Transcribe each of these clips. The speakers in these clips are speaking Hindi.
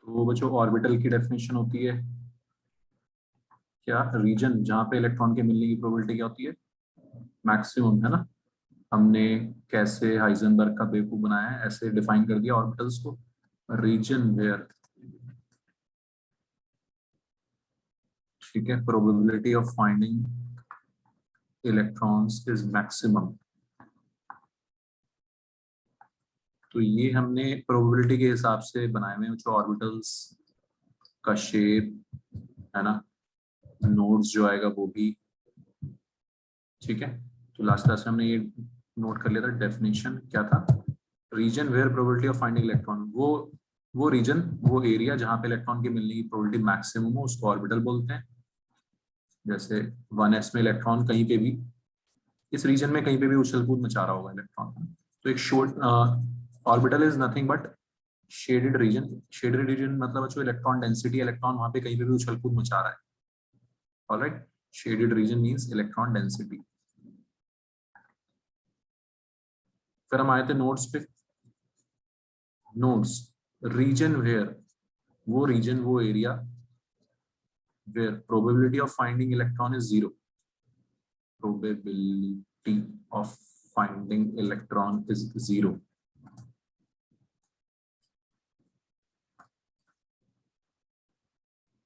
तो बच्चों ऑर्बिटल की डेफिनेशन होती है क्या, रीजन जहां पे इलेक्ट्रॉन के मिलने की प्रोबेबिलिटी क्या होती है, मैक्सिमम, है ना। हमने कैसे हाइजेनबर्ग का बेवकूफ बनाया है, ऐसे डिफाइन कर दिया ऑर्बिटल्स को, रीजन वेयर, ठीक है, probability of finding electrons is maximum. तो ये हमने प्रोबेबिलिटी के हिसाब से बनाए हुए हैं जो ऑर्बिटल्स का शेप, है ना, नोड्स जो आएगा वो भी, ठीक है। तो लास्ट क्लास में हमने ये नोट कर लिया था, डेफिनेशन क्या था, region where probability of finding electron, वो रीजन, वो एरिया जहां पे इलेक्ट्रॉन की मिलने की प्रोबेबिलिटी मैक्सिमम हो उसको ऑर्बिटल बोलते हैं। जैसे 1s में इलेक्ट्रॉन कहीं पे भी, इस रीजन में कहीं पे भी उछल कूद मचा रहा होगा इलेक्ट्रॉन, तो एक short orbital is nothing but shaded region. Shaded region मतलब जो इलेक्ट्रॉन डेंसिटी, इलेक्ट्रॉन वहां पे कहीं पे भी उछल कूद मचा रहा है, alright. Shaded region means electron density. फिर हम आए थे नोड्स पे। नोड्स, रीजन वेयर, वो रीजन, वो area where probability of finding electron is zero. Probability of finding electron is zero.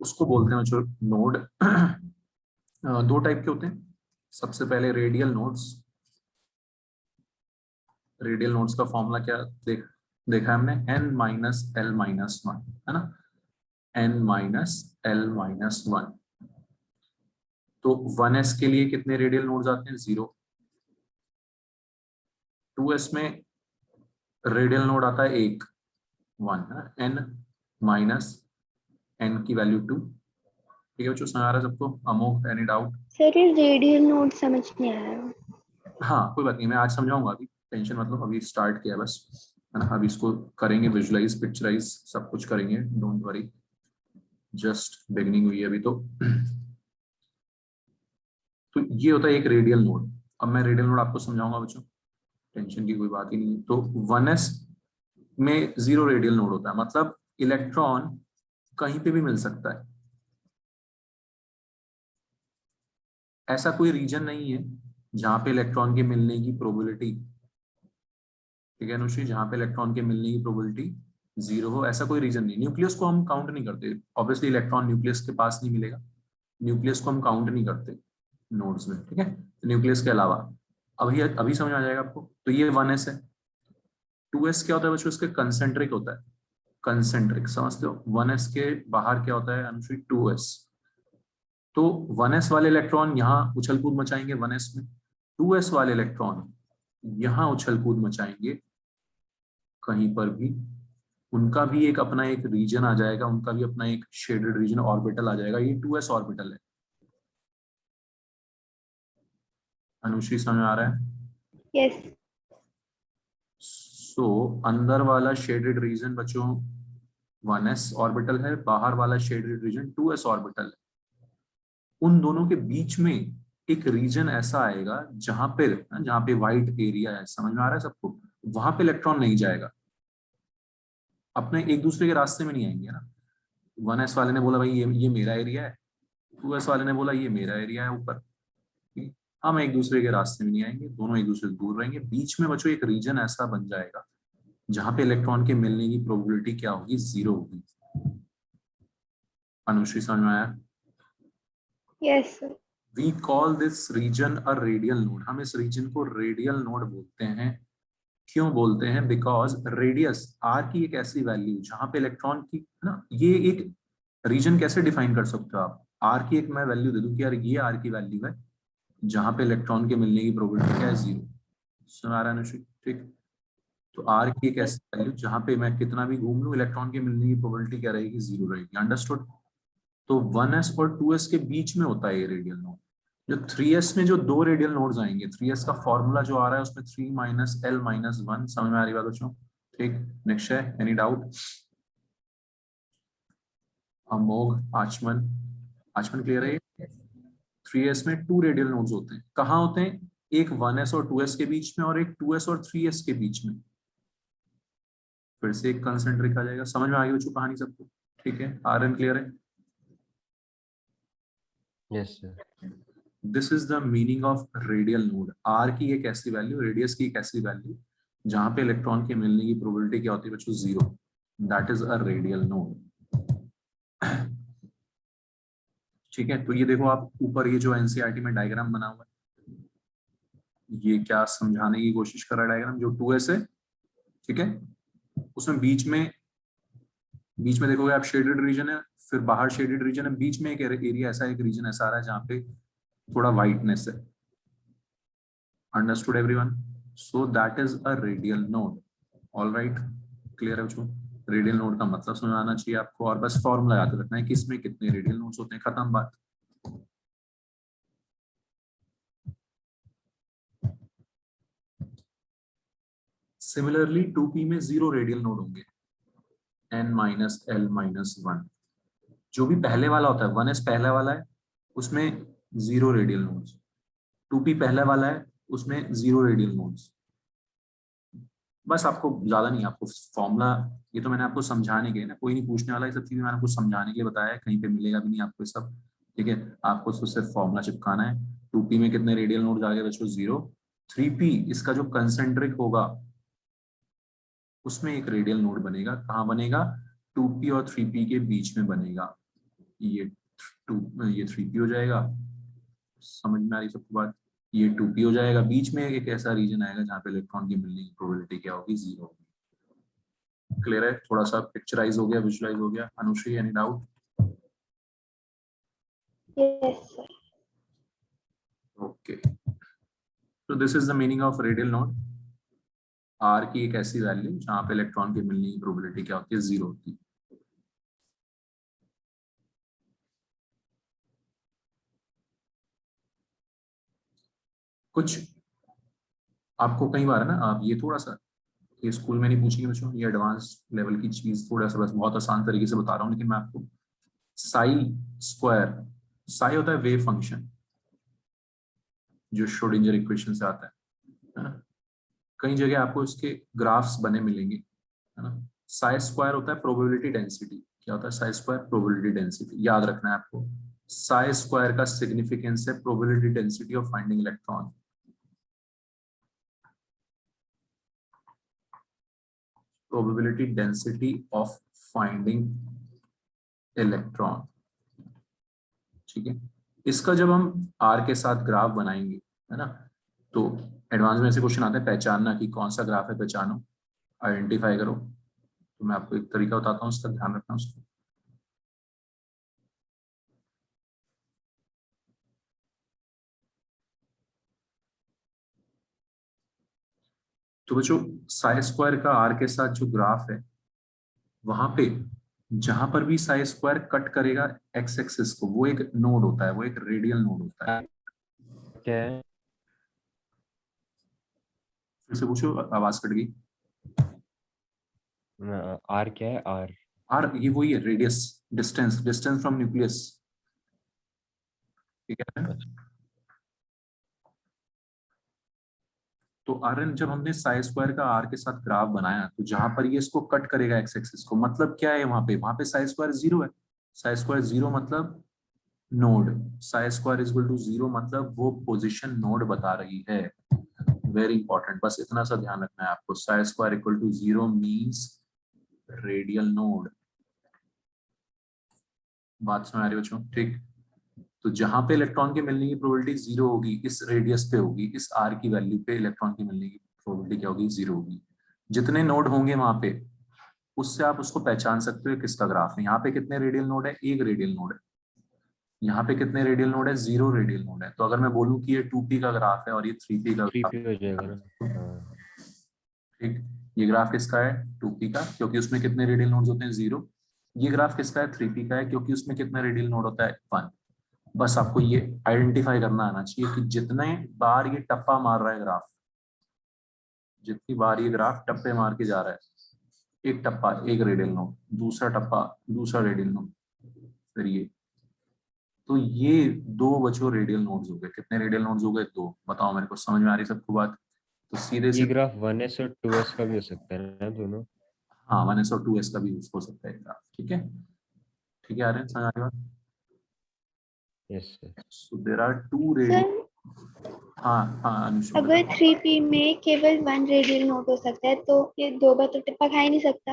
उसको बोलते हैं जो नोड। दो टाइप के होते हैं। सबसे पहले रेडियल नोड्स। रेडियल नोड्स का फॉर्मूला क्या देखा है हमने, n minus L minus one, है ना, n minus L minus one. तो 1s के लिए कितने रेडियल नोड्स आते हैं, 0। 2s में रेडियल नोड आता है एक, 1, है n माइनस n की वैल्यू 2। ठीक है बच्चों, समझ आ रहा है सबको? अमोघ, एनी डाउट? सर ये रेडियल नोड समझ नहीं आया। हाँ कोई बात नहीं, मैं आज समझाऊंगा, अभी टेंशन मतलब, अभी स्टार्ट किया बस, है ना। अभी इसको करेंगे विजुलाइज, पिक्चराइज, सब कुछ करेंगे, डोंट वरी, जस्ट बिगनिंग हुई है अभी तो ये होता है एक रेडियल नोड। अब मैं रेडियल नोड आपको समझाऊंगा बच्चों, टेंशन की कोई बात ही नहीं है। तो 1s में 0 रेडियल नोड होता है, मतलब इलेक्ट्रॉन कहीं पे भी मिल सकता है। ऐसा कोई रीजन नहीं है जहां पे इलेक्ट्रॉन के मिलने की प्रोबेबिलिटी, ठीक है अनुश्री, जहां पे इलेक्ट्रॉन के मिलने की प्रोबेबिलिटी 0 हो, ऐसा कोई रीजन नहीं। न्यूक्लियस को हम काउंट नहीं करते, ऑब्वियसली इलेक्ट्रॉन न्यूक्लियस के पास नहीं मिलेगा, न्यूक्लियस को हम काउंट नहीं करते नोड्स में, ठीक है, न्यूक्लियस के अलावा। अभी अभी समझ आ जाएगा आपको। तो ये 1s है। 2s क्या होता है बच्चों, इसके कंसेंट्रिक होता है, कंसेंट्रिक समझते हो। 1s के बाहर क्या होता है अनुश्री, 2s। तो 1s वाले इलेक्ट्रॉन यहाँ उछल कूद मचाएंगे 1s में, 2s वाले इलेक्ट्रॉन यहाँ उछल कूद मचाएंगे कहीं पर भी। उनका भी एक अपना एक रीजन आ जाएगा, उनका भी अपना एक शेडेड रीजन ऑर्बिटल आ जाएगा, ये 2s ऑर्बिटल है। अनुश्री समझ में आ रहा है? यस। सो अंदर वाला शेडेड रीजन बच्चों 1s ऑर्बिटल है, बाहर वाला शेडेड रीजन 2s ऑर्बिटल है। उन दोनों के बीच में एक रीजन ऐसा आएगा जहां पे व्हाइट एरिया है, समझ में आ रहा है सबको, वहां पे इलेक्ट्रॉन नहीं जाएगा, अपने एक दूसरे के रास्ते में नहीं आएंगे ना। 1s वाले ने बोला भाई ये मेरा एरिया है, 2s वाले ने बोला ये मेरा एरिया है ऊपर, हम एक दूसरे के रास्ते में नहीं आएंगे, दोनों एक दूसरे से दूर रहेंगे। बीच में बच्चों एक रीजन ऐसा बन जाएगा जहां पे इलेक्ट्रॉन के मिलने की प्रोबेबिलिटी क्या होगी, 0 होगी। अनुश्री समझ में आया? Yes sir. We call this region a radial node. हम इस रीजन को रेडियल नोड बोलते हैं। क्यों बोलते हैं? बिकॉज रेडियस आर की एक ऐसी वैल्यू जहां पे इलेक्ट्रॉन की, है ना, ये एक रीजन कैसे डिफाइन कर सकते हो आप, आर की एक मैं वैल्यू दे दूं कि यार ये आर की वैल्यू है जहां पे इलेक्ट्रॉन के मिलने की प्रोबेबिलिटी क्या है, 0। सुना रहा है अनुश्री? ठीक। तो आर की एक ऐसी वैल्यू जहां पे मैं कितना भी घूम लूं इलेक्ट्रॉन के मिलने की प्रोबेबिलिटी क्या रहेगी, 0 रहेगी। अंडरस्टूड? तो 1s और 2s के बीच में होता है ये रेडियल नोड। जो 3s में जो दो रेडियल नोड्स आएंगे, 3s का फॉर्मूला जो आ रहा है उसमें 3 माइनस एल माइनस वन, समझ में आ रही बात बच्चों? ठीक, नेक्स्ट है, एनी डाउट? अमोघ, आचमन, आचमन क्लियर है? 3s में 2 रेडियल नोड्स होते हैं, कहाँ होते हैं? एक 1s और 2s के बीच में, और एक 2s और 3s के बीच में। फिर से एक कंसेंट्रिक आ जाएगा, समझ में आ गई बच्चों कहानी सबको? ठीक है, आर एन क्लियर है? Yes sir. This is the meaning of radial node. R की एक ऐसी वैल्यू, रेडियस की एक ऐसी वैल्यू जहां पे इलेक्ट्रॉन के मिलने की प्रोबेबिलिटी क्या होती है बच्चों? 0। That is a radial node. ठीक है, तो ये देखो आप ऊपर ये जो एनसीईआरटी में डायग्राम बना हुआ है, ये क्या समझाने की कोशिश कर रहा है डायग्राम? जो 2s है, ठीक है, उसमें बीच में देखोगे आप शेडेड रीजन है, फिर बाहर शेडेड रीजन है, बीच में एक एरिया ऐसा, एक रीजन ऐसा आ रहा है जहाँ पे थोड़ा वाइटनेस है। Understood everyone? So that is a radial node. All right, clear है बच्चों? रेडियल नोड का मतलब समझ आना चाहिए आपको, और बस फॉर्मूला याद रखना है कि इसमें कितने रेडियल नोड्स होते हैं, खत्म बात। सिमिलरली 2p में 0 रेडियल नोड होंगे, n-l-1। जो भी पहले वाला होता है, 1s पहला वाला है, उसमें 0 रेडियल नोड्स। 2p पहला वाला है, उसमें 0 रेडियल नोड्स। बस आपको ज्यादा नहीं, आपको फॉर्मूला, ये तो मैंने आपको समझाने के लिए ना, कोई नहीं पूछने वाला, ये सब चीजें मैंने आपको समझाने के लिए बताया है, कहीं पे मिलेगा भी नहीं आपको ये सब। ठीक है, आपको तो सिर्फ फॉर्मूला चिपकाना है। 2p में कितने रेडियल नोड्स आ गए बच्चों? 0। 3p इसका जो कंसेंट्रिक होगा उसमें एक रेडियल नोड बनेगा। कहाँ बनेगा? 2p और 3p के बीच में बनेगा। ये 3p हो जाएगा, समझ में आ रही सबको बात? ये 2p हो जाएगा, बीच में एक ऐसा रीजन आएगा जहाँ पे इलेक्ट्रॉन की मिलने की प्रोबेबिलिटी क्या होगी? 0 होगी। क्लियर है? थोड़ा सा पिक्चराइज हो गया, विजुअलाइज हो गया? Anushri, any doubt? Yes, sir. Okay, तो this is the meaning of radial node. R की एक ऐसी वैल्यू जहाँ पे इलेक्ट्रॉन के मिलने की प्रोबेबिलिटी क्या होती है? 0 होती है। कुछ आपको कई बार है ना, आप ये थोड़ा सा, ये स्कूल में नहीं पूछेंगे बच्चों, ये एडवांस लेवल की चीज, थोड़ा सा बस बहुत आसान तरीके से बता रहा हूँ, लेकिन मैं आपको साई स्क्वायर, साई होता है वेव फंक्शन जो श्रोडिंगर इक्वेशन से आता है ना? कई जगह आपको इसके ग्राफ्स बने मिलेंगे, है ना? साई स्क्वायर होता है प्रोबेबिलिटी डेंसिटी। क्या होता है साई स्क्वायर? Probability density. याद रखना है आपको, साई स्क्वायर का सिग्निफिकेंस है probability density of finding electron. Probability density of finding electron, ठीक है? इसका जब हम आर के साथ ग्राफ बनाएंगे, है ना, तो एडवांस में ऐसे क्वेश्चन आते हैं, पहचानना कि कौन सा ग्राफ है, पहचानो, आइडेंटिफाई करो। तो मैं आपको एक तरीका बताता हूँ, इसका ध्यान रखना उसको। तो बच्चों, साई स्क्वायर का आर के साथ जो ग्राफ है, वहां पे जहां पर भी साई स्क्वायर कट करेगा एक्स एक्सिस को, वो एक नोड होता है, वो एक रेडियल नोड होता है। क्या है? फिर से पूछो, आवाज कट गई। आर क्या है? आर आर ये वही है, radius, distance, distance from nucleus, ठीक है? तो आर एन, जब हमने साई स्क्वायर का आर के साथ ग्राफ बनाया, तो जहां पर ये इसको कट करेगा एक्स एक्सिस को, मतलब क्या है वहां पे साई स्क्वायर 0 है। साई स्क्वायर 0 मतलब node, psi square is equal to 0 मतलब वो पोजीशन नोड बता रही है। वेरी इंपॉर्टेंट, बस इतना सा ध्यान रखना है आपको, psi square equal to 0 means radial node. बात समझ आ रही है बच्चों? ठीक, तो जहां पे इलेक्ट्रॉन के मिलने की प्रोबेबिलिटी 0 होगी, इस रेडियस पे होगी, इस आर की वैल्यू पे इलेक्ट्रॉन के मिलने की प्रोबेबिलिटी क्या होगी? 0 होगी। जितने नोड होंगे वहां पे, उससे आप उसको पहचान सकते हो किसका ग्राफ है। यहाँ पे कितने रेडियल नोड है? एक रेडियल नोड है। यहाँ पे कितने रेडियल नोड है? 0 रेडियल नोड है। तो अगर मैं बोलूँ कि ये 2p का ग्राफ है और ये 3p का 3p हो जाएगा ना? ग्राफ, हाँ। ठीक, ये ग्राफ किसका है? 2p का, क्योंकि उसमें कितने रेडियल नोड्स होते हैं? 0। ये ग्राफ किसका है? 3p का है, क्योंकि उसमें कितना रेडियल नोड होता है? 1। बस आपको ये आइडेंटिफाई करना आना चाहिए कि जितने बार ये टप्पा मार रहा है ग्राफ, जितनी बार ये ग्राफ टप्पे मार के जा रहा है, एक टप्पा एक रेडियल नोड, दूसरा टप्पा दूसरा रेडियल नोड, फिर ये, तो ये 2 बचो रेडियल नोड्स हो गए। कितने रेडियल नोड्स हो गए? 2। बताओ मेरे को, समझ में आ रही सबको बात? तो सीधे ये से, ग्राफ 1s और 2s का भी हो सकता है ना, दोनों? हाँ 1s और 2s का भी यूज हो सकता है ग्राफ, ठीक है? ठीक है आर्यन, समझ आ रही बात? Yes sir. So there are two sir radial, हाँ हाँ अनुष्का अगर बताओ। 3p में केवल 1 रेडियल नोट हो सकता है तो ये 2 बार तो टिप्पा खा ही नहीं सकता।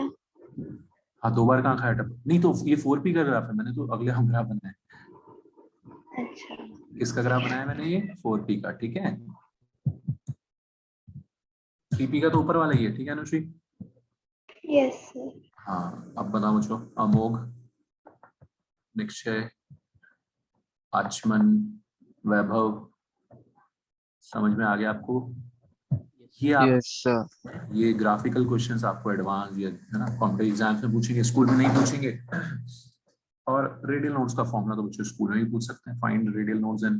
हाँ 2 बार कहाँ खाया टप, नहीं तो ये 4p का ग्राफ है, मैंने तो अगले हम ग्राफ बनाया है। अच्छा। किसका ग्राफ बनाया मैंने, ये 4p का, ठीक है। 3p का तो ऊपर वाला ही है, ठीक है अनुश्री। Yes sir. हाँ अब बताओ मुझको, अमोघ, निक्षय, आचमन, वैभव, समझ में आ गया आपको? ये आप यस सर। ये ग्राफिकल क्वेश्चंस आपको एडवांस ये है ना कॉम्पिटिटिव एग्जाम्स में पूछेंगे, स्कूल में नहीं पूछेंगे। और रेडियल नोड्स का फॉर्मूला तो बच्चों स्कूल में भी पूछ सकते हैं, फाइंड रेडियल नोड्स इन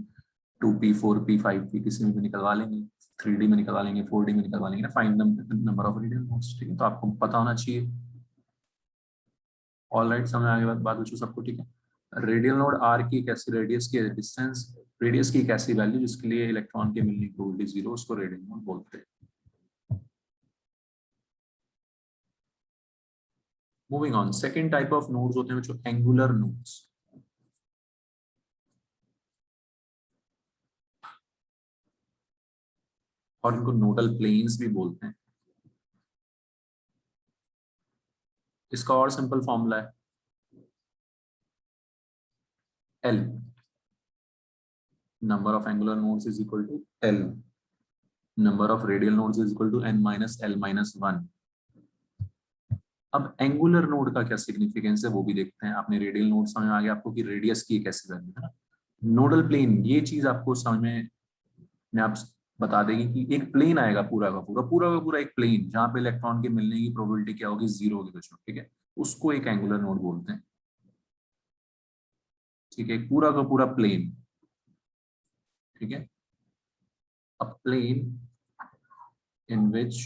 2p 4p 5p, किसी में भी निकलवा लेंगे, 3D में निकलवा लेंगे, 4D में निकलवा लेंगे, find number of radial nodes, ठीक है। तो आपको पता होना चाहिए। ऑल राइट, समझ आ गई बात बच्चों सबको, ठीक है। रेडियल नोड आर की एक ऐसी रेडियस की डिस्टेंस, रेडियस की एक ऐसी वैल्यू जिसके लिए इलेक्ट्रॉन के मिलने की प्रोबेबिलिटी 0, उसको रेडियल नोड बोलते हैं। Moving on, second type of nodes होते हैं बच्चों एंगुलर नोड्स। और इनको नोडल प्लेन्स भी बोलते हैं। इसका और सिंपल फॉर्मूला है L, number of angular nodes is equal to L, number of radial nodes is equal to n minus L minus 1। अब एंगुलर नोड का क्या सिग्निफिकेंस है वो भी देखते हैं। आपने रेडियल नोड समझ में आ गया आपको कि रेडियस की एक ऐसी वैल्यू है ना। नोडल प्लेन, ये चीज आपको समझ में आप बता देगी कि एक प्लेन आएगा पूरा का पूरा, पूरा का पूरा एक प्लेन जहां पे इलेक्ट्रॉन के मिलने की प्रोबेबिलिटी क्या होगी, 0 होगी बच्चों, ठीक है। उसको एक एंगुलर नोड बोलते हैं, ठीक है। पूरा का पूरा प्लेन, ठीक है। अ plane in which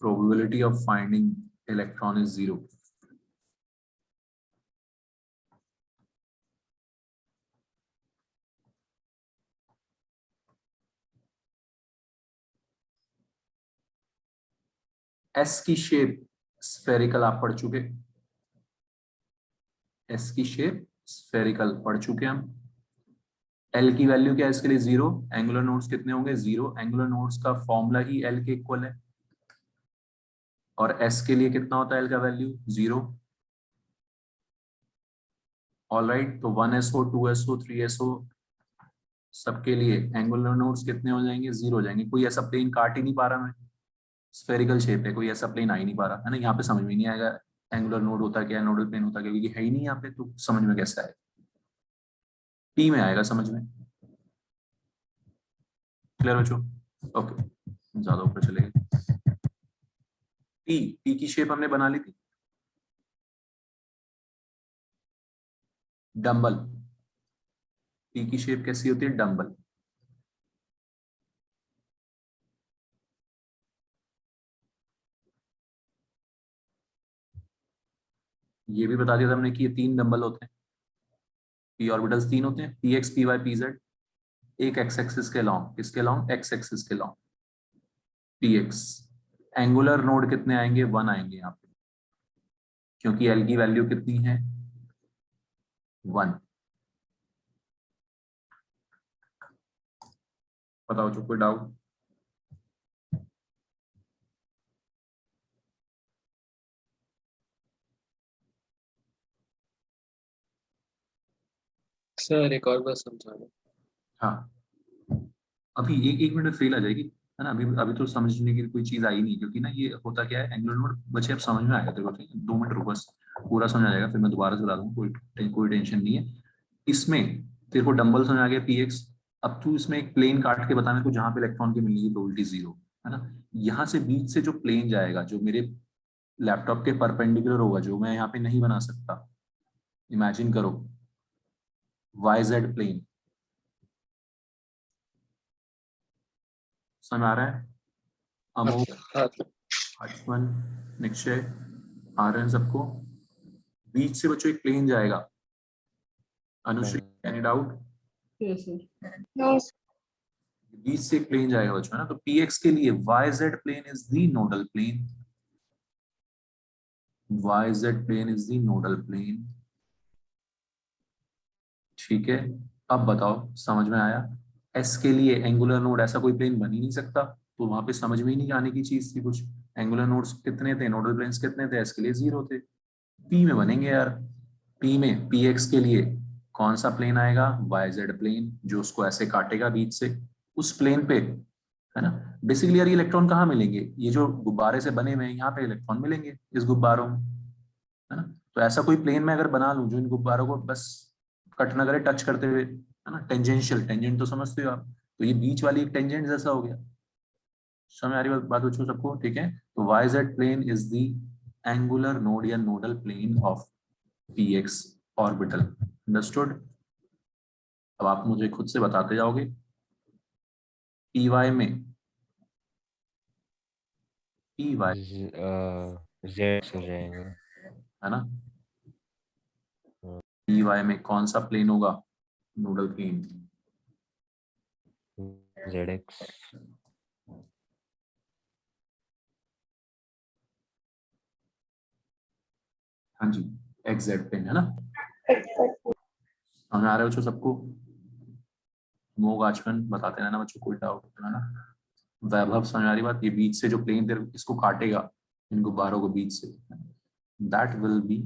probability of finding electron is 0। S की शेप स्फेरिकल आप पढ़ चुके, S की शेप स्फेरिकल पढ़ चुके हम। L की वैल्यू क्या है इसके लिए, 0। एंगुलर नोड्स कितने होंगे, 0। एंगुलर नोड्स का फॉर्मूला ही L के इक्वल है। और S के लिए कितना होता है L का वैल्यू, 0। ऑल राइट, तो 1SO 2SO 3SO सबके लिए एंगुलर नोड्स कितने हो जाएंगे, 0 हो जाएंगे। कोई ऐसा प्लेन काट ही नहीं पा रहा मैं, स्फेरिकल शेप है, कोई ऐसा प्लेन आ ही नहीं पा रहा है ना। यहाँ पे समझ में नहीं आएगा एंगुलर नोड होता क्या है, नोडल प्लेन होता क्या, क्योंकि है ही नहीं यहाँ पे, तो समझ में कैसे आएगा, टी में आएगा समझ में। क्लियर बच्चों? ओके, ज्यादा ऊपर चले गए। टी, टी की शेप हमने बना ली थी, डंबल। टी की शेप कैसी होती है, डंबल। ये भी बता दिया था हमने कि ये 3 डंबल होते हैं, पी ऑर्बिटल्स 3 होते हैं, p x p y p z. एक एक्स एक्सिस के लॉन्ग, किसके लॉन्ग, एक्स एक्सिस के long, p x. Angular node कितने आएंगे, 1 आएंगे यहाँ पे, क्योंकि एल की वैल्यू कितनी है, 1। बताओ जो कोई डाउट? सर एक और बार समझा दो। हाँ अभी एक मिनट फेल आ जाएगी, है ना। अभी अभी तो समझने की कोई चीज आई नहीं, क्योंकि ना ये होता क्या है, एंगुलर नोड बच्चे अब समझ में आएगा तेरे को, ठीक है। 2 मिनट रुक बस, पूरा समझ आ जाएगा, फिर मैं दोबारा से बता दूंगा, कोई टेंशन नहीं है इसमें। तेरे को डंबल समझ आ गया, पी एक्स। अब तू इसमें एक प्लेन काट के बता मेरे को जहां पे इलेक्ट्रॉन की मिलने की प्रोबेबिलिटी 0 है ना। यहाँ से बीच से जो प्लेन जाएगा, जो मेरे लैपटॉप के परपेंडिकुलर होगा, जो मैं यहाँ पे नहीं बना सकता, इमेजिन करो YZ प्लेन, समझ आ रहा है? अमोघ, हाँ आचमन, निक्षय, आर्यन, सबको बीच से बच्चों एक प्लेन जाएगा। Anushree, any doubt? नो बीच से एक प्लेन जाएगा बच्चों, है ना। तो पीएक्स के लिए YZ plane is the nodal plane, YZ plane is the nodal plane. ठीक है, अब बताओ समझ में आया? एस के लिए एंगुलर नोड ऐसा कोई प्लेन बन ही नहीं सकता, तो वहां पे समझ में ही नहीं आने की चीज थी कुछ। एंगुलर नोड्स कितने थे, नोडल प्लेन्स कितने थे? एस के लिए 0 थे। पी में बनेंगे यार। पी में पी एक्स के लिए कौन सा प्लेन आएगा? वाई जेड प्लेन, जो उसको ऐसे काटेगा बीच से, उस प्लेन पे, है ना। बेसिकली यार ये इलेक्ट्रॉन कहाँ मिलेंगे? ये जो गुब्बारे से बने हुए हैं यहाँ पे इलेक्ट्रॉन मिलेंगे, इस गुब्बारों में, है ना। तो ऐसा कोई प्लेन मैं अगर बना लूं जो इन गुब्बारों को बस कट ना करे टच करते हुए, है ना, टेंजेंशियल, टेंजेंट तो समझते हो आप, तो ये बीच वाली एक टेंजेंट जैसा हो गया। समझ आ रही बात बच्चों सबको? ठीक है, तो Y Z plane is the angular node या nodal plane of P X orbital. Understood? अब आप मुझे खुद से बताते जाओगे पी वाई में, पी वाई, जेड हो जाएगा। है ना, हाँ, पी वाई में कौन सा प्लेन होगा? Nodal plane. Z x. हाँ जी, एक्स जेड प्लेन, है ना। एक्स समझ आ रहे हो बच्चों सबको? मोग आचमन बताते रहना बच्चों, कोई डाउट है ना। वैभव समझ आ रही बात? ये बीच से जो प्लेन इसको काटेगा, इन गुब्बारों को बीच से, दैट विल बी,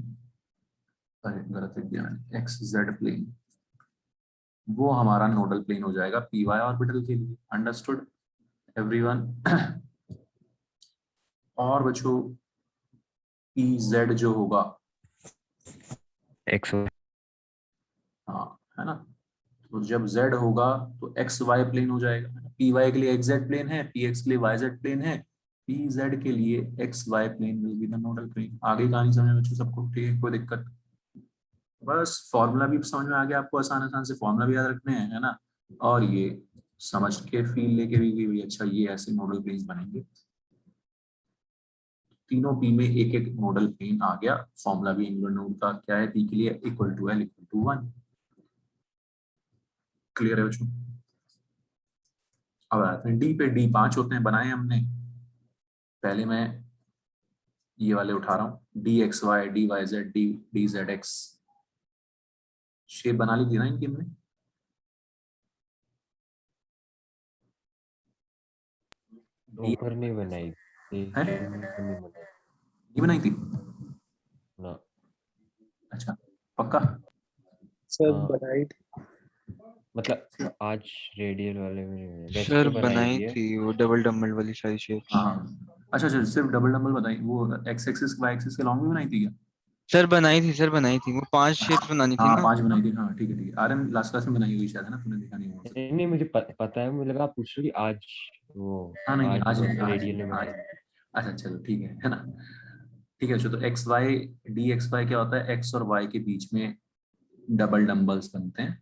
गलत लिख दिया मैंने, एक्स जेड प्लेन, वो हमारा नोडल प्लेन हो जाएगा पी वाई ऑर्बिटल के लिए। Understood everyone? और बच्चों पी जेड जो होगा, एक्स। हाँ, है ना, तो जब z होगा तो एक्स वाई प्लेन हो जाएगा। पी वाई के लिए एक्स जेड प्लेन है, पी एक्स के लिए वाई जेड प्लेन है, पी जेड के लिए x y plane will be the nodal plane. आगे कहानी समझ में बच्चों सबको? ठीक है, कोई दिक्कत? बस फॉर्मूला भी समझ में आ गया आपको, आसान आसान से फॉर्मूला भी याद रखने हैं, है ना। और ये समझ के फील लेके भी अच्छा ये ऐसे नोडल प्लेन्स बनेंगे। तीनों पी में एक एक नोडल प्लेन आ गया। फॉर्मूला भी एंगुलर नोड का क्या है? पी के लिए equal to l equal to 1। Clear है बच्चों? अब आते हैं डी पे। डी 5 होते हैं, बनाए हमने। पहले मैं ये वाले उठा रहा हूँ, d x y, d y z, d d z x. Shape बना ली थी ना इनकी हमने? डी ऊपर नहीं बनाई थी, है, शुरू में नहीं बनाई। ये बनाई थी? ना। अच्छा, पक्का? सर हाँ, बनाई थी। मतलब आज रेडियल वाले में नहीं बनाई, वैसे सर तो बनाई बनाई भी है। थी वो डबल डम्बल वाली सारी शेप्स। हाँ हाँ, अच्छा अच्छा, सिर्फ डबल डबल बताई, वो एक्स एक्सिस वाई एक्सिस के लॉन्ग भी बनाई थी क्या? सर बनाई थी, सर बनाई थी, वो 5 शेप्स बनानी थी हाँ ना। 5 बनाई थी, हाँ ठीक है ठीक है। आर एम लास्ट क्लास में बनाई हुई शायद, है ना, तूने देखा नहीं होगा। नहीं नहीं, मुझे पता है, मुझे लगा आप पूछ रहे हो कि आज वो हाँ नहीं नहीं, आज आज नहीं, आज रेडियल नहीं, ने आज बनाई। नहीं। अच्छा चलो ठीक है ना। ठीक है अच्छा, तो x y, d x y क्या होता है? एक्स और वाई के बीच में डबल डम्बल्स बनते हैं।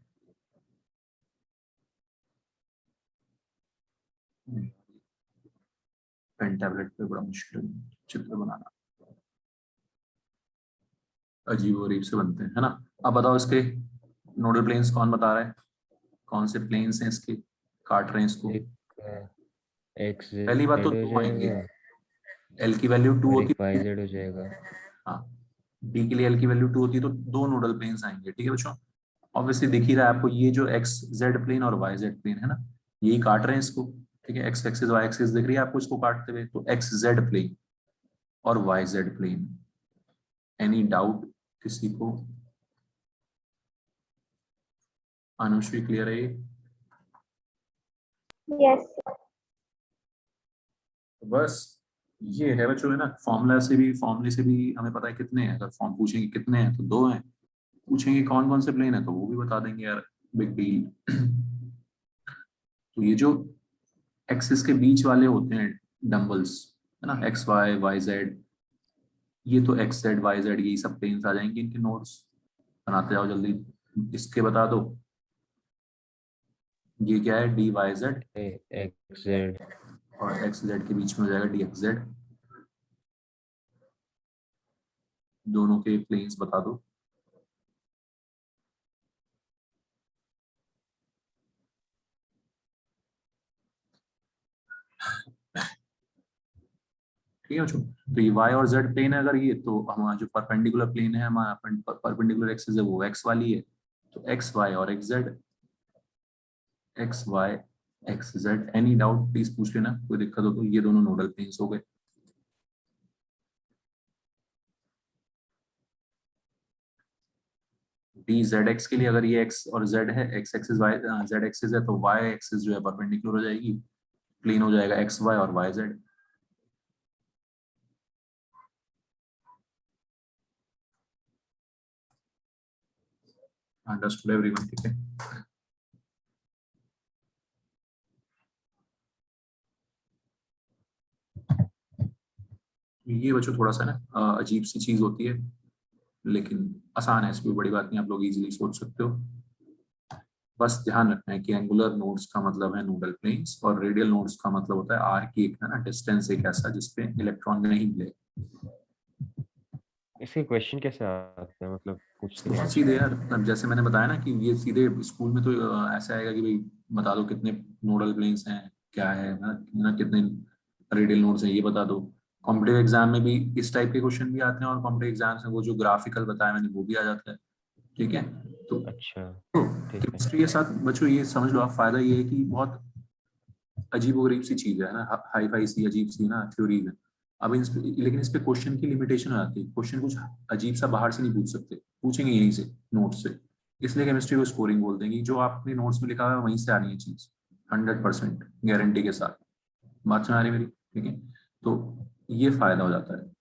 पेन टैबलेट पे बड़ा मुश्किल चित्र बनाना, अजीब और अजीब से बनते हैं, है ना। अब बताओ इसके नोडल प्लेन्स कौन बता रहा है? कौन से प्लेन्स हैं इसके, काट रहे हैं इसको? एक एक्स पहली बात तो जेड हो दो आएंगे, जाएगा एल की वैल्यू 2 और होती एक वाई है। जेड हो जाएगा। हाँ, डी के लिए एल की वैल्यू 2 होती है, तो दो नोडल प्लेन्स आएंगे। ठीक है बच्चों, ऑब्वियसली दिख ही रहा है आपको, ये जो एक्स जेड प्लेन और वाई जेड प्लेन है ना, यही काट रहे हैं इसको। ठीक है, एक्स एक्सिस वाई एक्सिस दिख रही है आपको इसको काटते हुए, तो एक्स जेड प्लेन और y Z plane. Any doubt किसी को? अनुश्री क्लियर है ये? यस तो बस ये है बच्चों, है ना। फॉर्मूला से भी, फॉर्मूले से भी हमें पता है कितने हैं। अगर फॉर्म पूछेंगे कितने हैं तो 2 हैं, पूछेंगे कौन कौन से प्लेन है तो वो भी बता देंगे यार, बिग डील। तो ये जो एक्सिस के बीच वाले होते हैं डम्बल्स, है ना, एक्स वाई वाई जेड, ये तो एक्स जेड वाई जेड यही सब प्लेन्स आ जाएंगे इनके नोड्स। बनाते जाओ जल्दी, इसके बता दो। ये क्या है? D y z, x z. और एक्स जेड के बीच में हो जाएगा डी एक्स जेड। दोनों के प्लेन्स बता दो। ठीक है बच्चों, तो ये y और z प्लेन है, अगर ये तो हमारा जो परपेंडिकुलर प्लेन है, हमारा परपेंडिकुलर एक्सिस है वो x वाली है, तो एक्स वाई और x z, x y x z, any doubt please पूछ लेना, कोई दिक्कत हो तो। ये दोनों नोडल प्लेन्स हो गए। डी जेड एक्स के लिए अगर ये एक्स और जेड है, x axis y z axis है, तो वाई एक्सिस जो है परपेंडिकुलर हो जाएगी, प्लेन हो जाएगा एक्स वाई और वाई जेड। Understood everyone? ठीक है। ये बच्चों थोड़ा सा ना अजीब सी चीज होती है, लेकिन आसान है, इसमें बड़ी बात नहीं, आप लोग इजीली सोच सकते हो। बस ध्यान रखना है कि एंगुलर नोड्स का मतलब है नोडल प्लेन्स, और रेडियल नोड्स का मतलब होता है आर की एक है ना डिस्टेंस, एक ऐसा जिसपे इलेक्ट्रॉन नहीं मिले। इसके क्वेश्चन कैसे आते हैं, मतलब पूछते क्या बहुत है? सीधे यार, अब जैसे मैंने बताया ना कि ये सीधे स्कूल में तो ऐसा आएगा कि भाई बता दो कितने नोडल प्लेन्स हैं, क्या है ना कितने रेडियल नोड्स हैं, ये बता दो। कॉम्पिटिटिव एग्जाम में भी इस टाइप के क्वेश्चन भी आते हैं, और कॉम्पिटिटिव एग्जाम में वो जो ग्राफिकल बताया मैंने वो भी आ जाता है। ठीक है। तो अच्छा, ठीक है। केमिस्ट्री के साथ बच्चों ये समझ लो आप, फायदा ये है कि बहुत अजीब गरीब सी चीज है ना, हाई फाई सी अजीब सी ना थ्योरीज है। अब लेकिन इस पे क्वेश्चन की लिमिटेशन हो जाती है, क्वेश्चन कुछ अजीब सा बाहर से नहीं पूछ सकते, पूछेंगे यहीं से नोट्स से। इसलिए केमिस्ट्री को स्कोरिंग बोलते हैं कि जो आपने नोट्स में लिखा हुआ है वहीं से आ रही है चीज, 100% गारंटी के साथ। बात समझ आ रही है मेरी? ठीक है। तो ये फायदा हो जाता है,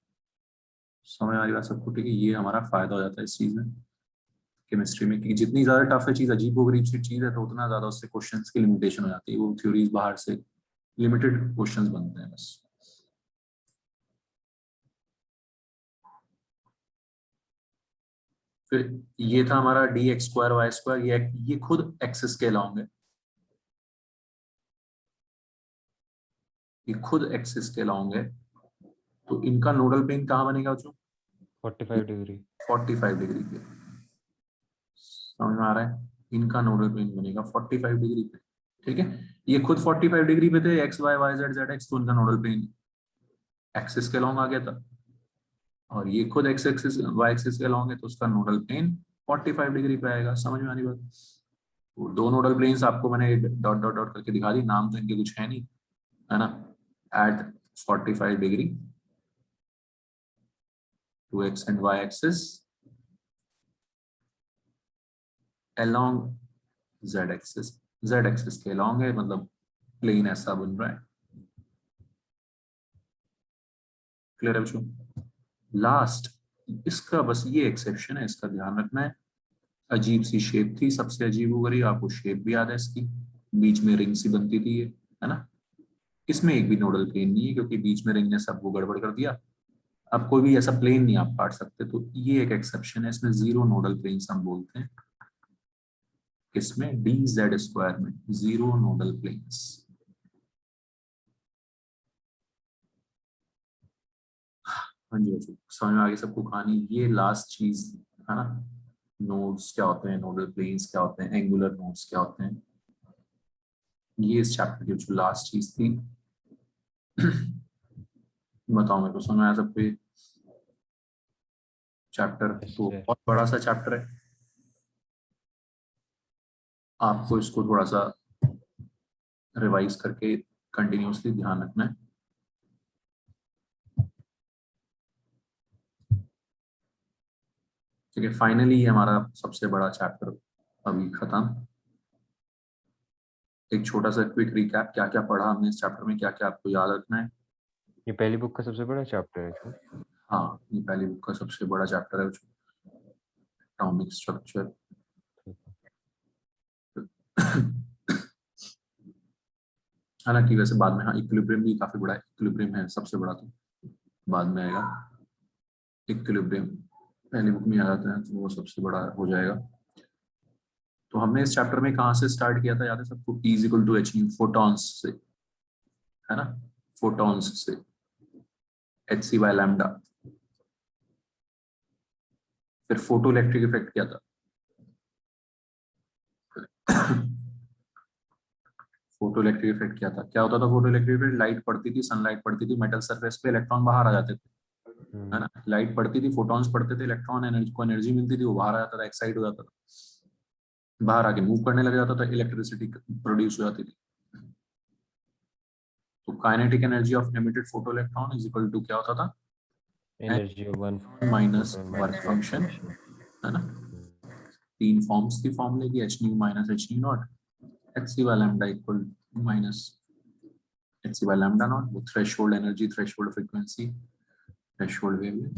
समझ आ रही बात सबको? ठीक है, ये हमारा फायदा हो जाता है इस चीज में केमिस्ट्री में, कि जितनी ज्यादा टफ है चीज, अजीब गरीब सी चीज है, तो उतना ज्यादा उससे क्वेश्चंस की लिमिटेशन हो जाती है, वो थ्योरीज बाहर से लिमिटेड क्वेश्चंस बनते हैं बस। फिर ये था हमारा d x square y square, ये खुद एक्सिस के अलोंग है, ये खुद एक्सिस के अलोंग है। तो इनका नोडल प्लेन कहाँ बनेगा बच्चों? 45 डिग्री। 45 डिग्री पे। समझ में आ रहा है? इनका नोडल प्लेन बनेगा 45 डिग्री पे। ठीक है। ये खुद 45 डिग्री पे थे, x y y z z x, तो उनका नोडल प्लेन एक्सिस के अलोंग आ गया था। और ये खुद एक्स एक्सिस वाई एक्सिस के अलोंग है, तो उसका नोडल प्लेन 45 डिग्री पे आएगा। समझ में आ रही बात? वो दो नोडल प्लेन्स आपको मैंने डॉट डॉट डॉट करके दिखा दी, नाम तो इनके कुछ है नहीं, है ना। At 45 degree to x and y axis along z axis, z axis के along है, मतलब प्लेन ऐसा बन रहा है। क्लियर है बच्चों? लास्ट, इसका बस ये एक्सेप्शन है, इसका ध्यान रखना है। अजीब सी शेप थी, सबसे अजीब हो गई, आपको शेप भी याद है इसकी, बीच में रिंग सी बनती थी ये, है ना। इसमें एक भी नोडल प्लेन नहीं है, क्योंकि बीच में रिंग ने सबको गड़बड़ कर दिया। अब कोई भी ऐसा प्लेन नहीं आप काट सकते, तो ये एक एक्सेप्शन है, इसमें जीरो नोडल प्लेन्स हम बोलते हैं। किसमें? डी जेड स्क्वायर में जीरो नोडल प्लेन्स। हाँ जी बच्चों, समझ में आ गई सबको कहानी? ये लास्ट चीज है ना, नोड्स क्या होते हैं, नोडल प्लेन्स क्या होते हैं, एंगुलर नोड्स क्या होते हैं, ये इस चैप्टर की जो लास्ट चीज थी। बताओ मेरे को, समझ में आया सबको? ये चैप्टर यस तो सर। बहुत बड़ा सा चैप्टर है, आपको इसको थोड़ा सा रिवाइज करके कंटिन्यूसली ध्यान रखना है। ठीक है, फाइनली ये हमारा सबसे बड़ा चैप्टर अभी खत्म। एक छोटा सा क्विक रिकैप, क्या क्या पढ़ा हमने इस चैप्टर में, क्या क्या आपको याद रखना है। ये पहली बुक का सबसे बड़ा चैप्टर है सर? हाँ, ये पहली बुक का सबसे बड़ा चैप्टर है, एटॉमिक स्ट्रक्चर। हालांकि वैसे बाद में, हाँ, इक्विलिब्रियम भी काफी बड़ा है, इक्विलिब्रियम है सबसे बड़ा, तो बाद में आएगा इक्विलिब्रियम, पहली बुक में आ जाता है तो वो सबसे बड़ा हो जाएगा। तो हमने इस चैप्टर में कहाँ से स्टार्ट किया था, याद है सबको? E is equal to h nu, photons से, है ना, फोटॉन्स से, एच सी बाय लैम्डा। फिर फोटो इलेक्ट्रिक इफेक्ट क्या था? फोटो इलेक्ट्रिक इफेक्ट क्या था, क्या होता था फोटो इलेक्ट्रिक इफेक्ट? लाइट पड़ती थी, सनलाइट पड़ती थी मेटल सरफेस पे, इलेक्ट्रॉन बाहर आ जाते थे, है ना। लाइट पड़ती थी, फोटॉन्स पड़ते थे, इलेक्ट्रॉन एनर्जी को एनर्जी मिलती थी, वो बाहर आ जाता था, एक्साइट हो जाता था। बाहर आके मूव करने लग जाता था, इलेक्ट्रिसिटी प्रोड्यूस हो जाती थी। तो kinetic energy of emitted photo electron is equal to क्या होता था, energy of one minus photon work minus work function, function. है ना। तीन फॉर्म्स थी फॉर्मूले की, H nu minus H nu naught, H C by lambda equal minus H C by lambda naught, वो threshold energy, threshold frequency, threshold wavelength.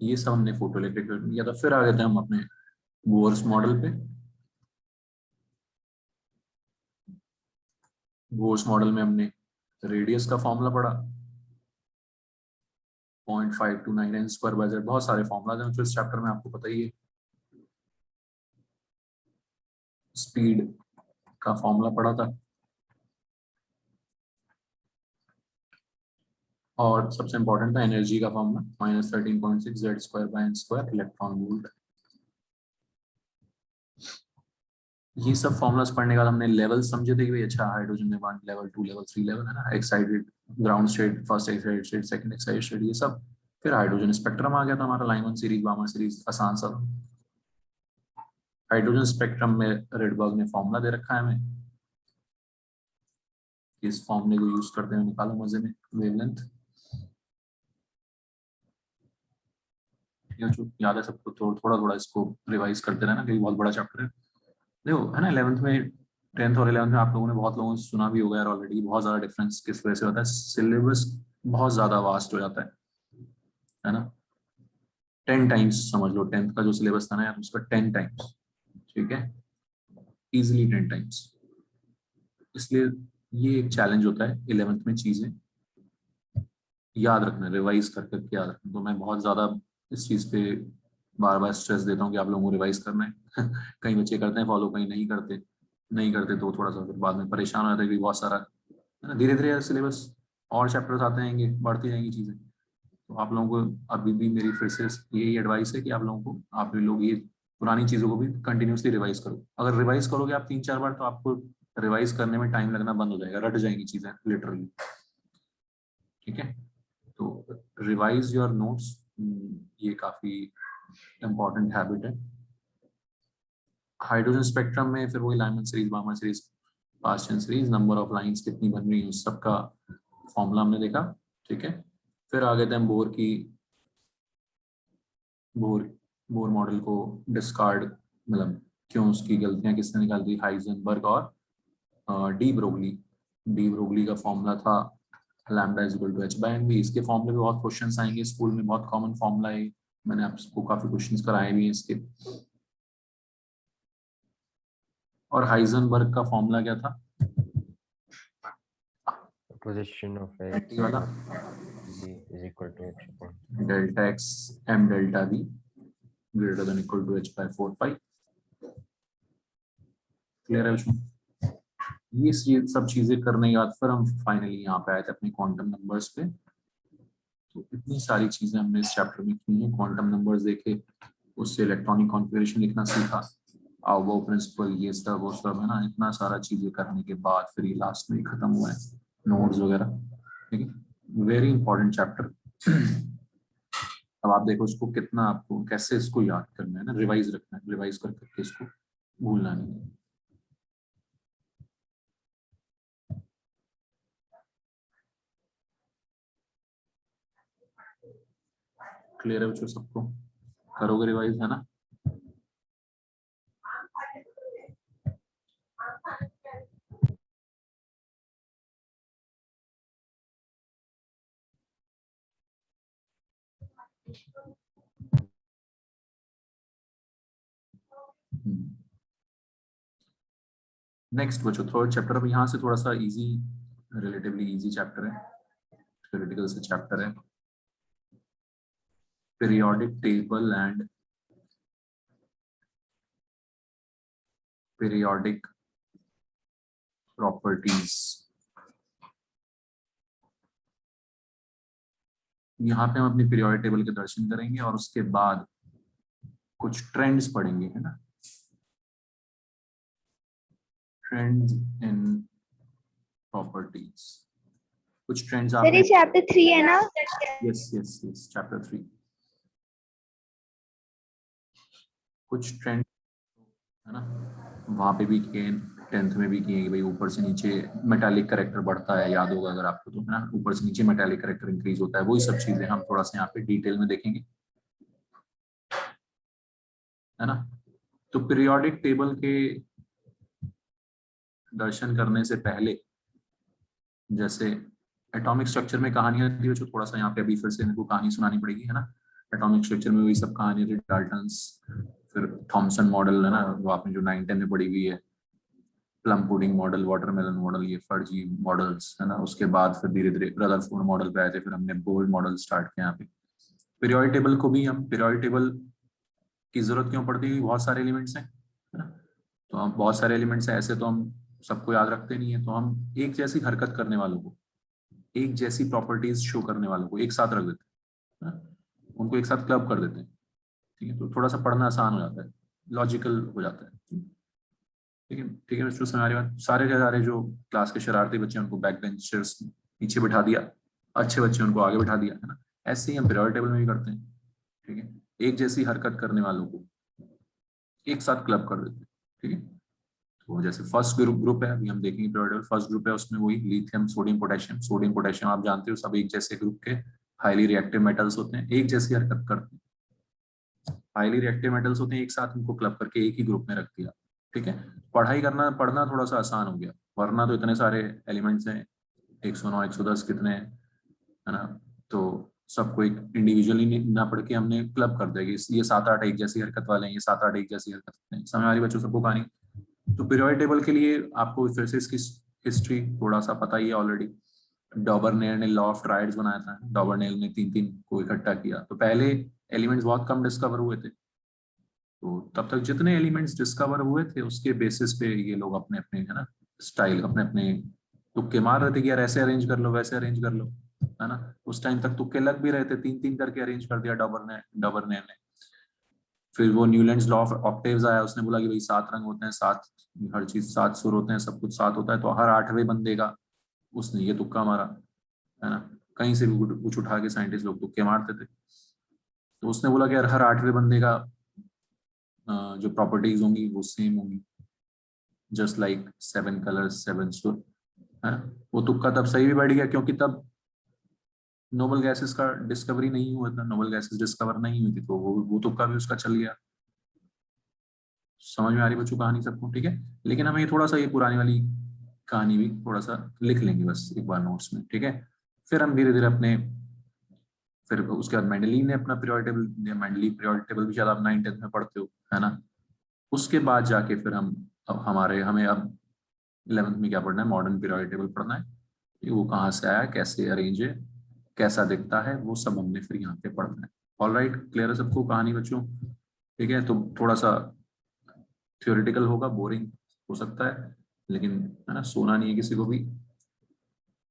ये सब हमने फोटो इलेक्ट्रिक किया था। फिर आ गए थे हम अपने बोर्स मॉडल पे। बोर्स मॉडल में हमने रेडियस का फॉर्मूला पढ़ा, 0.529 n स्क्वायर बाय z, बहुत सारे फॉर्मूला हैं इस चैप्टर में, आपको पता ही है। स्पीड का फॉर्मूला पढ़ा था, और सबसे इंपॉर्टेंट था एनर्जी का formula, -13.6 z square by n square electron volt. ये सब फॉर्मुलास पढ़ने के बाद हमने लेवल समझे थे कि भाई अच्छा, हाइड्रोजन में 1 लेवल, 2 लेवल, 3 लेवल, है ना, excited, ground state, first excited state, second excited state, ये सब। फिर हाइड्रोजन स्पेक्ट्रम आ गया था हमारा, लाइमन सीरीज, बामर सीरीज, आसान सा। हाइड्रोजन स्पेक्ट्रम में रेडबर्ग ने फॉर्मूला दे रखा है हमें, इस फॉर्मूले को यूज करते हुए निकालो मजे में वेवलेंथ। याद है सबको, थोड़ा थोड़ा इसको रिवाइज करते रहना, क्योंकि बहुत बड़ा चैप्टर है। देखो, है ना, 11th में, 10th और 11th में आप लोगों ने, बहुत लोगों ने सुना भी होगा यार ऑलरेडी, बहुत ज्यादा डिफरेंस किस वजह से होता है, सिलेबस बहुत ज्यादा वास्ट हो जाता है ना। 10 टाइम्स समझ लो, 10th का जो सिलेबस था ना यार, उसका 10 टाइम्स, ठीक है, इजिली 10 टाइम्स। इसलिए ये एक चैलेंज होता है 11th में, चीजें याद रखना, रिवाइज कर करके याद रखना। तो मैं बहुत ज्यादा इस चीज पे बार बार स्ट्रेस देता हूँ कि आप लोगों को रिवाइज करना है। कई बच्चे करते हैं फॉलो, कहीं नहीं करते तो थोड़ा सा फिर बाद में परेशान हो जाता है कि बहुत सारा, है ना, धीरे धीरे सिलेबस और चैप्टर्स आते रहेंगे, बढ़ती रहेंगी चीजें। तो आप लोगों को अभी भी मेरी फिर से यही एडवाइस है कि आप लोगों को, आप लोग ये पुरानी चीजों को भी कंटिन्यूसली रिवाइज करो। अगर रिवाइज करोगे आप 3-4 बार, तो आपको रिवाइज करने में टाइम लगना बंद हो जाएगा, रट जाएंगी चीजें लिटरली, ठीक है। तो रिवाइज योर नोट्स, ये काफी इंपॉर्टेंट हैबिट है। हाइड्रोजन स्पेक्ट्रम में फिर वही Lyman series, बामर series, Paschen series, number of lines कितनी बन रही है, उस सबका फॉर्मूला हमने देखा, ठीक है। फिर आ गए थे हम बोर मॉडल को डिस्कार्ड, मतलब क्यों, उसकी गलतियां किसने निकाल दी, हाइजेनबर्ग और डी ब्रोगली का फॉर्मूला था lambda is equal to h by n b. इसके फॉर्मूले में बहुत क्वेश्चंस आएंगे स्कूल में, बहुत कॉमन फॉर्मूला है, मैंने आपको काफी क्वेश्चंस कराए भी हैं इसके। और हाइजेनबर्ग का फॉर्मूला क्या था, Position of x वाला, b is equal to x upon delta x m delta b greater than equal to h by 4 pi. Clear है बच्चों? ये सब चीजें करने के बाद फिर हम फाइनली यहाँ पे आए थे अपने क्वांटम नंबर्स पे। तो इतनी सारी चीजें हमने इस चैप्टर में की हैं, क्वांटम नंबर्स देखे, उससे इलेक्ट्रॉनिक कॉन्फ़िगरेशन लिखना सीखा, आओ प्रिंसिपल, ये सब वो सब, है ना, इतना सारा चीजें करने के बाद फिर ये लास्ट में खत्म हुआ है, नोट्स वगैरह, ठीक है। Very important chapter. अब आप देखो इसको कितना, आपको कैसे इसको याद करना है ना, रिवाइज रखना है, रिवाइज कर करके इसको भूलना नहीं। क्लियर है बच्चों सबको? करोगे रिवाइज, है ना? नेक्स्ट बच्चों, थर्ड चैप्टर। अब यहाँ से थोड़ा सा इजी, रिलेटिवली इजी चैप्टर है, थ्योरेटिकल से चैप्टर है, periodic table and periodic properties. यहाँ पे हम अपनी पीरियोडिक टेबल के दर्शन करेंगे और उसके बाद कुछ ट्रेंड्स पढ़ेंगे, है ना, ट्रेंड्स इन प्रॉपर्टीज। कुछ ट्रेंड्स सर ये आपने, चैप्टर 3 है ना? Yes chapter 3। कुछ ट्रेंड है ना, वहाँ पे भी किए, 10th में भी किए कि भाई ऊपर से नीचे मेटालिक करेक्टर बढ़ता है, याद होगा अगर आपको तो, है ना, ऊपर से नीचे मेटालिक करेक्टर इंक्रीज होता है, वही सब चीजें हम थोड़ा सा यहाँ पे डिटेल में देखेंगे, है ना। तो पीरियोडिक टेबल के दर्शन करने से पहले, जैसे एटॉमिक स्ट्रक्चर में कहानियां थी, जो थोड़ा सा यहाँ पे अभी फिर से इनको कहानी सुनानी पड़ेगी, है ना। एटॉमिक स्ट्रक्चर में वही सब कहानियां थी, डाल्टन्स, फिर थॉमसन मॉडल, है ना, वो आपने जो 9-10 में पढ़ी हुई है, plum pudding model, watermelon model, ये फर्जी मॉडल्स, है ना। उसके बाद फिर धीरे धीरे रदरफोर्ड मॉडल पे आए थे, फिर हमने बोल्ड मॉडल स्टार्ट किया यहाँ पे। पीरियोडिक टेबल को भी हम, पीरियोडिक टेबल की जरूरत क्यों पड़ती है, बहुत सारे एलिमेंट्स हैं, है ना। तो हम बहुत सारे एलिमेंट्स हैं ऐसे, तो हम सबको याद रखते नहीं है, तो हम एक जैसी हरकत करने वालों को, एक जैसी प्रॉपर्टीज शो करने वालों को एक साथ रख देते हैं, है ना? उनको एक साथ क्लब कर देते हैं, ठीक है। तो थोड़ा सा पढ़ना आसान हो जाता है, लॉजिकल हो जाता है, ठीक है। ठीक है बच्चों, समझ आ रही बात। सारे के सारे जो क्लास के शरारती बच्चे उनको बैक बेंचर्स नीचे बिठा दिया, अच्छे बच्चे उनको आगे बिठा दिया, है ना। ऐसे ही हम पीरियोडिक टेबल में भी करते हैं, ठीक है। एक जैसी हरकत करने वालों को एक साथ क्लब कर देते हैं, ठीक है। तो जैसे फर्स्ट ग्रुप है, अभी हम देखेंगे पीरियोडिक टेबल, फर्स्ट ग्रुप है, उसमें वही lithium sodium potassium, sodium potassium आप जानते हो सब एक जैसे ग्रुप के हाईली रिएक्टिव मेटल्स होते हैं, एक जैसी हरकत करते हैं, हाईली रिएक्टिव मेटल्स होते हैं, एक साथ उनको क्लब करके एक ही ग्रुप में रख दिया, ठीक है। पढ़ाई करना, पढ़ना थोड़ा सा आसान हो गया, वरना तो इतने सारे एलिमेंट्स हैं, 109 110 कितने हैं, है ना। तो सबको एक इंडिविजुअली ना पढ़ के हमने क्लब कर दिया कि ये 7-8 एक जैसी हरकत वाले हैं, ये 7-8 एक जैसी हरकत वाले हैं। समझ आ रही बच्चों सबको कहानी। तो पीरियोडिक टेबल के लिए आपको फिर से इसकी हिस्ट्री थोड़ा सा पता ही है ऑलरेडी। डॉबरनेल ने लॉ ऑफ ट्राइड्स बनाया था, डॉबरनेल ने 3-3 को इकट्ठा किया, तो पहले एलिमेंट्स बहुत कम डिस्कवर हुए थे, तो तब तक जितने एलिमेंट्स डिस्कवर हुए थे उसके बेसिस पे ये लोग अपने अपने, है ना, स्टाइल, अपने अपने तुक्के मार रहे थे कि यार ऐसे अरेंज कर लो, वैसे अरेंज कर लो, है ना। उस टाइम तक तुक्के लग भी रहे थे, 3-3 करके अरेंज कर दिया डॉबरनेल ने। फिर वो न्यूलैंड्स लॉ ऑफ ऑक्टेव्स आया, उसने बोला कि भाई 7 रंग होते हैं, 7, हर चीज 7 सुर होते हैं, सब कुछ 7 होता है, तो हर 8वें बंदे का उसने ये तुक्का मारा, है ना। कहीं से भी कुछ उठा के साइंटिस्ट लोग तुक्के मारते थे, तो उसने बोला कि यार हर 8वें बंदे का जो प्रॉपर्टीज होंगी वो सेम होंगी, जस्ट लाइक 7 कलर्स 7 सुर, है ना। वो तुक्का तब सही भी बैठ गया, क्योंकि तब नोबल गैसेस का डिस्कवरी नहीं हुआ था, नोबल गैसेस डिस्कवर नहीं हुई थी, तो वो तुक्का भी उसका चल गया। समझ में आ रही बच्चों कहानी सबको, ठीक है। लेकिन हमें थोड़ा सा ये पुरानी वाली कहानी भी थोड़ा सा लिख लेंगे बस एक बार नोट्स में, ठीक है। फिर हम धीरे धीरे अपने, फिर उसके बाद मेंडलीव ने अपना periodic table, Mendeleev periodic table भी शायद आप 9-10 में पढ़ते हो, है ना। उसके बाद जाके फिर हम, अब हमें अब 11th में क्या पढ़ना है, मॉडर्न पीरियोडिक टेबल पढ़ना है, कि वो कहाँ से आया, कैसे अरेंज है, कैसा दिखता है, वो सब हमने फिर यहाँ पे पढ़ना है। ऑल राइट, क्लियर है सबको कहानी बच्चों, ठीक है। तो थोड़ा सा थ्योरेटिकल होगा, बोरिंग हो सकता है, लेकिन, है ना, सोना नहीं है किसी को भी,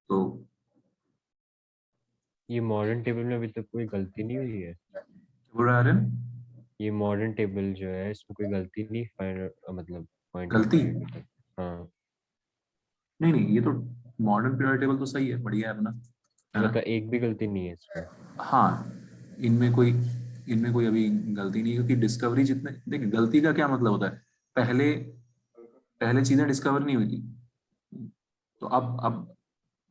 तो ये मॉडर्न टेबल में अभी तक कोई गलती नहीं हुई है? बोल रहा है ये मॉडर्न टेबल जो है इसमें कोई गलती नहीं फाइंड मतलब पॉइंट आउट गलती, हुई अभी तक? हाँ। नहीं नहीं, ये तो मॉडर्न पीरियोडिक टेबल तो सही है, बढ़िया है अपना, है ना। मतलब एक भी गलती नहीं है इसमें? हाँ, इनमें कोई इनमें कोई अभी गलती नहीं है, क्योंकि डिस्कवरी जितने, देखिए गलती का क्या मतलब होता है, पहले पहले चीजें डिस्कवर नहीं हुई थी, तो अब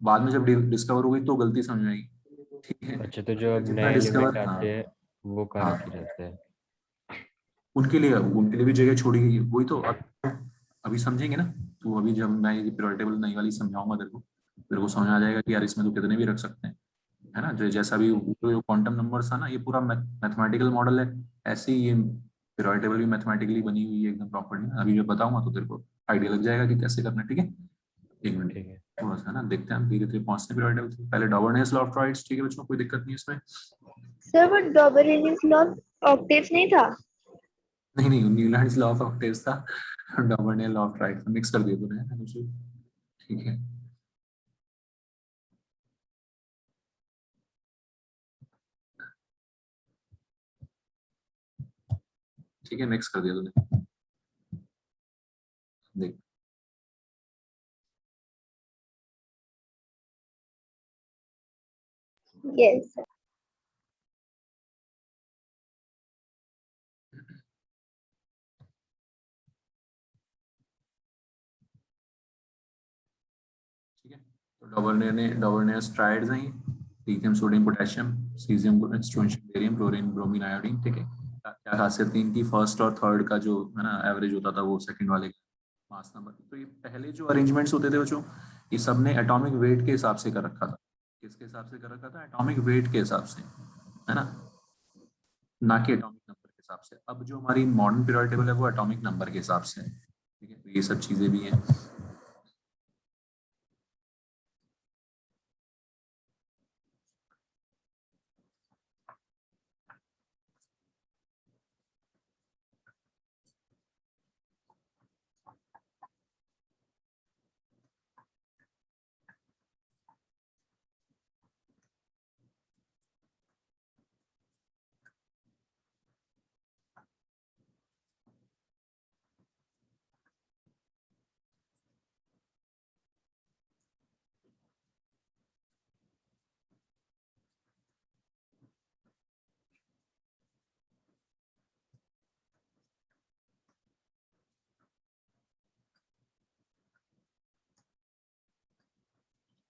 बाद में जब डिस्कवर हो गई तो गलती समझ में आएगी, ठीक है। अच्छा, तो जो अब जितना नए एलिमेंट डिस्कवर, आते हैं हाँ वो कहाँ हाँ, रखे जाते हैं? उनके लिए भी जगह छोड़ी गई है, वही तो अब अभी समझेंगे ना। तो अभी जब मैं ये पीरियोडिक टेबल नई वाली समझाऊंगा तेरे को समझ आ जाएगा कि यार इसमें तो कितने भी रख सकते हैं, है ना। जो जैसा भी जो क्वांटम नंबर्स था ना, ये पूरा मैथमेटिकल मॉडल है, ऐसे ही ये पीरियोडिक टेबल भी मैथमेटिकली बनी हुई है एकदम प्रॉपर्ली। अभी जो बताऊंगा तो तेरे को आइडिया लग जाएगा कि कैसे करना है, ठीक है। एक मिनट, ठीक है। थोड़ा सा ना देखते हैं हम धीरे धीरे पहुंचते हैं पीरियोडिक टेबल। पहले डॉबरनेस लॉ ऑफ टॉरॉइड्स, ठीक है बच्चों, कोई दिक्कत नहीं है इसमें। सर वो डॉबरनेस लॉ ऑक्टेव्स नहीं था? नहीं नहीं, न्यूलैंड्स लॉ ऑफ ऑक्टेव्स था, डॉबरनेल लॉ ऑफ टॉरॉइड्स मिक्स कर दिया तूने, है ना, ठीक है। ठीक है, मिक्स कर दिया तूने, देख। यस ठीक है। तो डॉबर्नियर्स ट्राइड्स हैं, lithium sodium potassium caesium strontium barium chlorine bromine iodine. ठीक है, क्या खासियत थी इनकी? फर्स्ट और थर्ड का जो है ना एवरेज होता था वो सेकंड वाले मास नंबर। तो ये पहले जो अरेंजमेंट्स होते थे बच्चों, ये सब ने एटॉमिक वेट के हिसाब से कर रखा था। किसके हिसाब से कर रखा था? एटॉमिक वेट के हिसाब से, है ना, ना कि एटॉमिक नंबर के हिसाब से। अब जो हमारी मॉडर्न पीरियोडिक टेबल है वो एटॉमिक नंबर के हिसाब से है। ठीक है, तो ये सब चीजें भी हैं।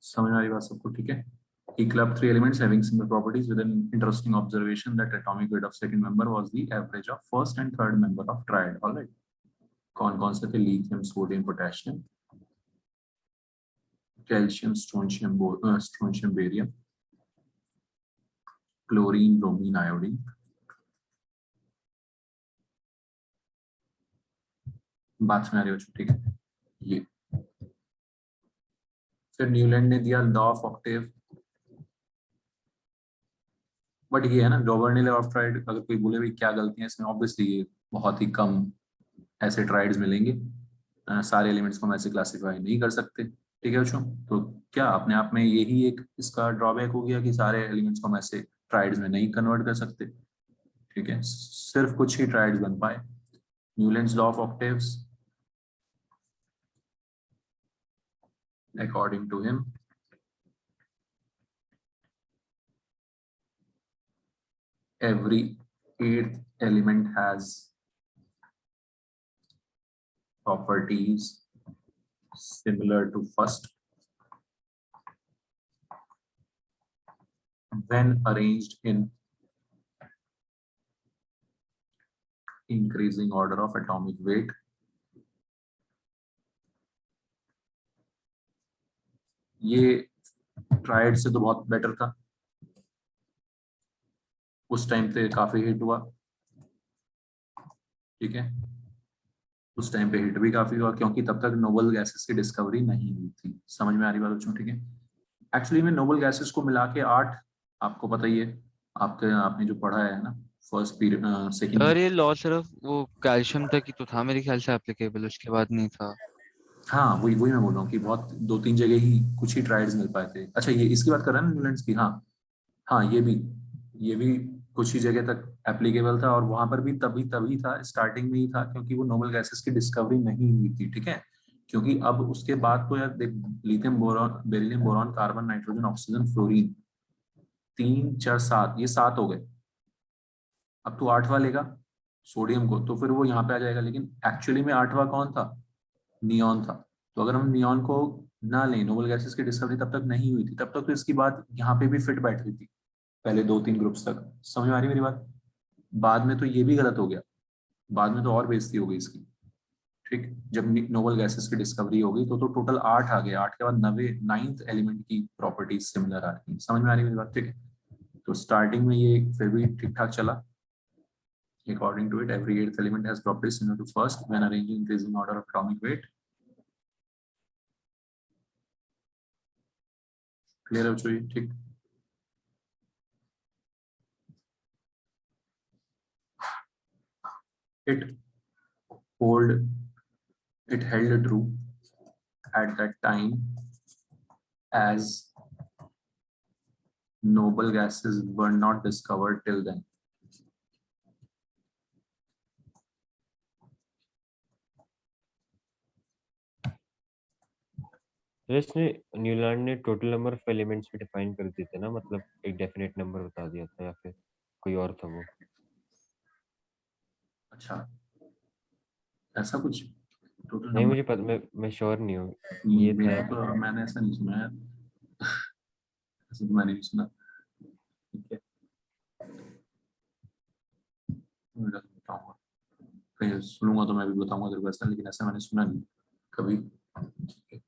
समझ में आ रही बात सबको? ठीक है। He clubbed three elements having similar properties with an interesting observation that atomic weight of second member was the average of first and third member of triad. All right. कौन कौन से थे? Lithium sodium potassium calcium strontium barium chlorine bromine iodine. बात सुना रही बच्चों? ठीक है। ये फिर न्यूलैंड ने दिया लॉ ऑफ ऑक्टेव। बट ये है ना डॉबर्नी लॉ ऑफ ट्राइड, अगर कोई बोले भाई क्या गलतियां इसमें, ऑब्वियसली ये बहुत ही कम ऐसे ट्राइड्स मिलेंगे। सारे एलिमेंट्स को हम ऐसे क्लासिफाई नहीं कर सकते। ठीक है बच्चों, तो क्या अपने आप में यही एक इसका ड्रॉबैक हो गया कि सारे एलिमेंट्स को हम ऐसे ट्राइड्स में नहीं कन्वर्ट कर सकते। ठीक है, सिर्फ कुछ ही ट्राइड्स बन पाए। Newlands law of octaves, according to him, every eighth element has properties similar to first when arranged in increasing order of atomic weight. ये ट्राइड से तो बहुत बेटर था, उस टाइम पे काफी हिट हुआ। ठीक है, उस टाइम पे हिट भी काफी हुआ क्योंकि तब तक नोबल गैसेस की डिस्कवरी नहीं हुई थी। समझ में आ रही बात बच्चों? ठीक है, एक्चुअली में नोबल गैसेस को मिला के 8, आपको पता ही है, आपने जो पढ़ा है ना फर्स्ट पीरियड सेकंड। सर ये लॉ सिर्फ वो कैल्शियम तक ही तो था मेरे ख्याल से एप्लीकेबल, उसके बाद नहीं था। हाँ, वही वही मैं बोल रहा हूँ कि बहुत 2-3 जगह ही कुछ ही ट्रायल्स मिल पाए थे। अच्छा, ये इसकी बात कर रहे हैं ना न्यूलैंड्स की? हाँ हाँ, ये भी कुछ ही जगह तक एप्लीकेबल था, और वहां पर भी तभी तभी था, स्टार्टिंग में ही था, क्योंकि वो नोबल गैसेस की डिस्कवरी नहीं हुई थी। ठीक है, क्योंकि अब उसके बाद तो यार देख, lithium boron beryllium boron carbon nitrogen oxygen fluorine 3 4 7, ये 7 हो गए। अब तू 8वां लेगा सोडियम को, तो फिर वो यहाँ पे आ जाएगा। लेकिन एक्चुअली में 8वां कौन था? नियॉन था। तो अगर हम नियॉन को ना लें, नोबल गैसेस की डिस्कवरी तब तक नहीं हुई थी, तब तक तो इसकी बात यहाँ पे भी फिट बैठ रही थी पहले 2-3 ग्रुप्स तक। समझ में आ रही मेरी बात? बाद में तो ये भी गलत हो गया, बाद में तो और बेइज्जती हो गई इसकी। ठीक, जब नोबल गैसेस की डिस्कवरी हो गई तो टोटल 8 आ गए, 8 के बाद 9th एलिमेंट की प्रॉपर्टीज सिमिलर आ रही है। समझ में आ रही मेरी बात? ठीक है, तो स्टार्टिंग में ये फिर भी ठीक ठाक चला। According to it, every eighth element has properties similar to first when arranging increasing order of atomic weight. Clear हो चुकी? ठीक, it held true at that time as noble gases were not discovered till then. तो इसने न्यूलैंड ने टोटल नंबर ऑफ एलिमेंट्स भी डिफाइन कर दिए थे ना, मतलब एक डेफिनेट नंबर बता दिया था, या फिर कोई और था वो? अच्छा, ऐसा कुछ? टोटल नहीं नंबर मुझे पता, मैं श्योर नहीं हूँ। ये था मेरा तो मैंने ऐसा नहीं सुना यार। ऐसा तो मैंने नहीं सुना। ठीक है, मैं बताऊंगा, कहीं सुनूंगा तो मैं भी बताऊंगा तेरे को ऐसा, लेकिन ऐसा मैंने सुना नहीं कभी। ठीक है,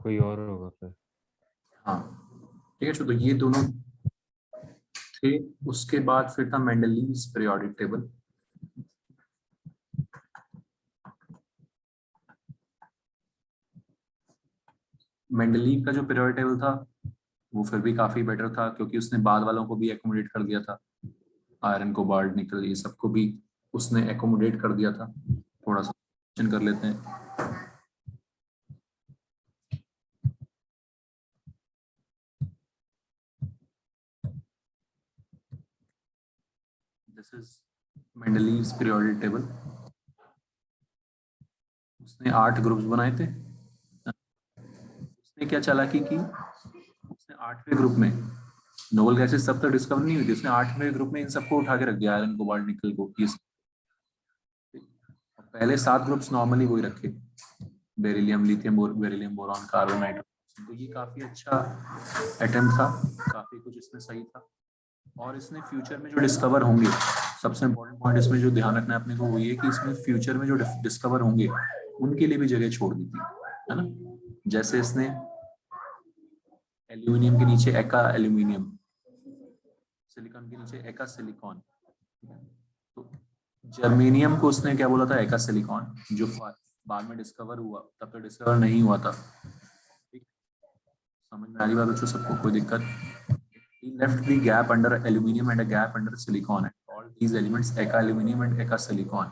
कोई और होगा फिर। हाँ ठीक है। तो ये दोनों थे। उसके बाद फिर था मेंडलीव्स पीरियोडिक टेबल। मेंडलीव का जो पीरियोडिक टेबल था वो फिर भी काफी बेटर था, क्योंकि उसने बाद वालों को भी एकोमोडेट कर दिया था। आयरन, कोबाल्ट, निकल, ये सबको भी उसने एकोमोडेट कर दिया था। थोड़ा सा कर लेते हैं। This is Mendeleev's periodic table. उसने 8 ग्रुप्स बनाए थे। उसने क्या चालाकी की, उसने 8वें ग्रुप में नोबल गैसेस तब तक डिस्कवर नहीं हुई थी, उसने 8वें ग्रुप में इन सबको उठा के रख दिया, आयरन, कोबाल्ट, निकल को, ये सब। पहले 7 ग्रुप्स नॉर्मली वही रखे, beryllium, lithium, beryllium, boron, carbon, nitrogen. तो ये काफी अच्छा अटेम्प्ट था, काफी कुछ इसमें सही था। और इसने फ्यूचर में जो डिस्कवर होंगे, सबसे इम्पोर्टेंट पॉइंट इसमें जो ध्यान रखना है अपने को वो ये कि इसमें फ्यूचर में जो डिस्कवर होंगे उनके लिए भी जगह छोड़ दी थी, है ना। जैसे इसने एल्यूमिनियम के नीचे एका एल्यूमिनियम, सिलिकॉन के नीचे एका सिलिकॉन। तो जर्मेनियम को उसने क्या बोला था, एका सिलिकॉन, जो बाद में डिस्कवर हुआ, तब तक डिस्कवर नहीं हुआ था। ठीक, समझ में आ रही बात बच्चों सबको, कोई दिक्कत। He left the gap under aluminium and a gap under silicon and called these elements eka aluminum and eka silicon.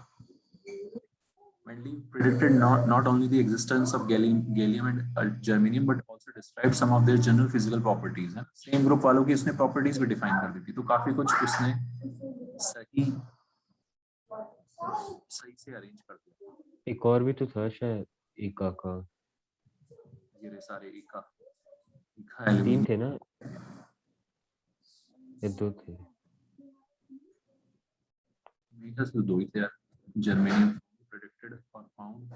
Mendeleev predicted not only the existence of gallium and germanium but also described some of their general physical properties. Same group वालों की उसने properties भी define कर दी थी, तो काफी कुछ उसने सही से अरेंज कर दिया। एक और भी तो था शायद, एका का। ये रहे सारे एका 3 थे ना, ये 2 थे। तो 2 ही थे यार, जर्मेनियम predicted or found।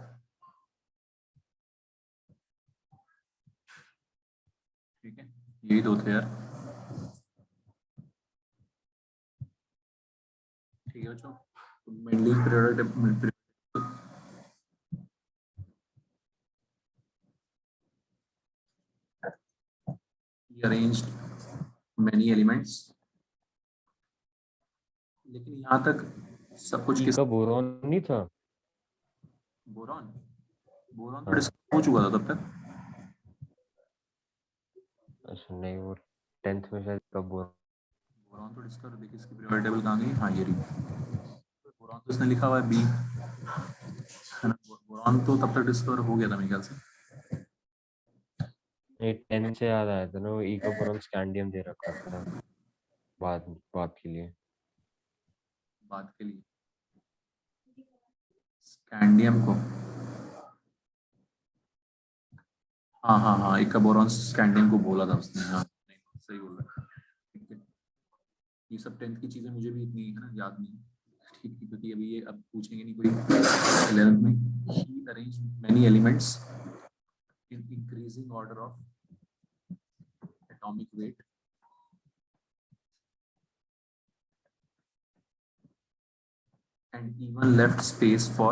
ठीक है, यही 2 थे यार। ठीक है बच्चों, तो Mendeleev periodic arranged many elements, लेकिन यहाँ तक सब कुछ किस का बोरॉन नहीं था? बोरॉन तो डिस्कवर हो चुका था तब तक। अच्छा नहीं, वो 10th में शायद कब बोरॉन तो डिस्कवर, देखिए इसकी पीरियोडिक टेबल कहाँ गई, हाँ ये रही। बोरॉन तो इसने लिखा हुआ है बी, है ना। बोरॉन तो तब तक डिस्कवर हो गया था मेरे ख्याल से। 10 से याद आया था ना, वो इका बोरॉन स्कैंडियम दे रखा था बात के लिए। स्कैंडियम को, हाँ इका बोरॉन स्कैंडियम को बोला था उसने, हाँ नहीं, सही बोल रहा है। ठीक है, ये सब 10th की चीजें मुझे भी इतनी है ना याद नहीं, ठीक है, क्योंकि अभी ये अब पूछेंगे नहीं कोई 11th में। He arranged many elements in increasing order of atomic weight and even left space for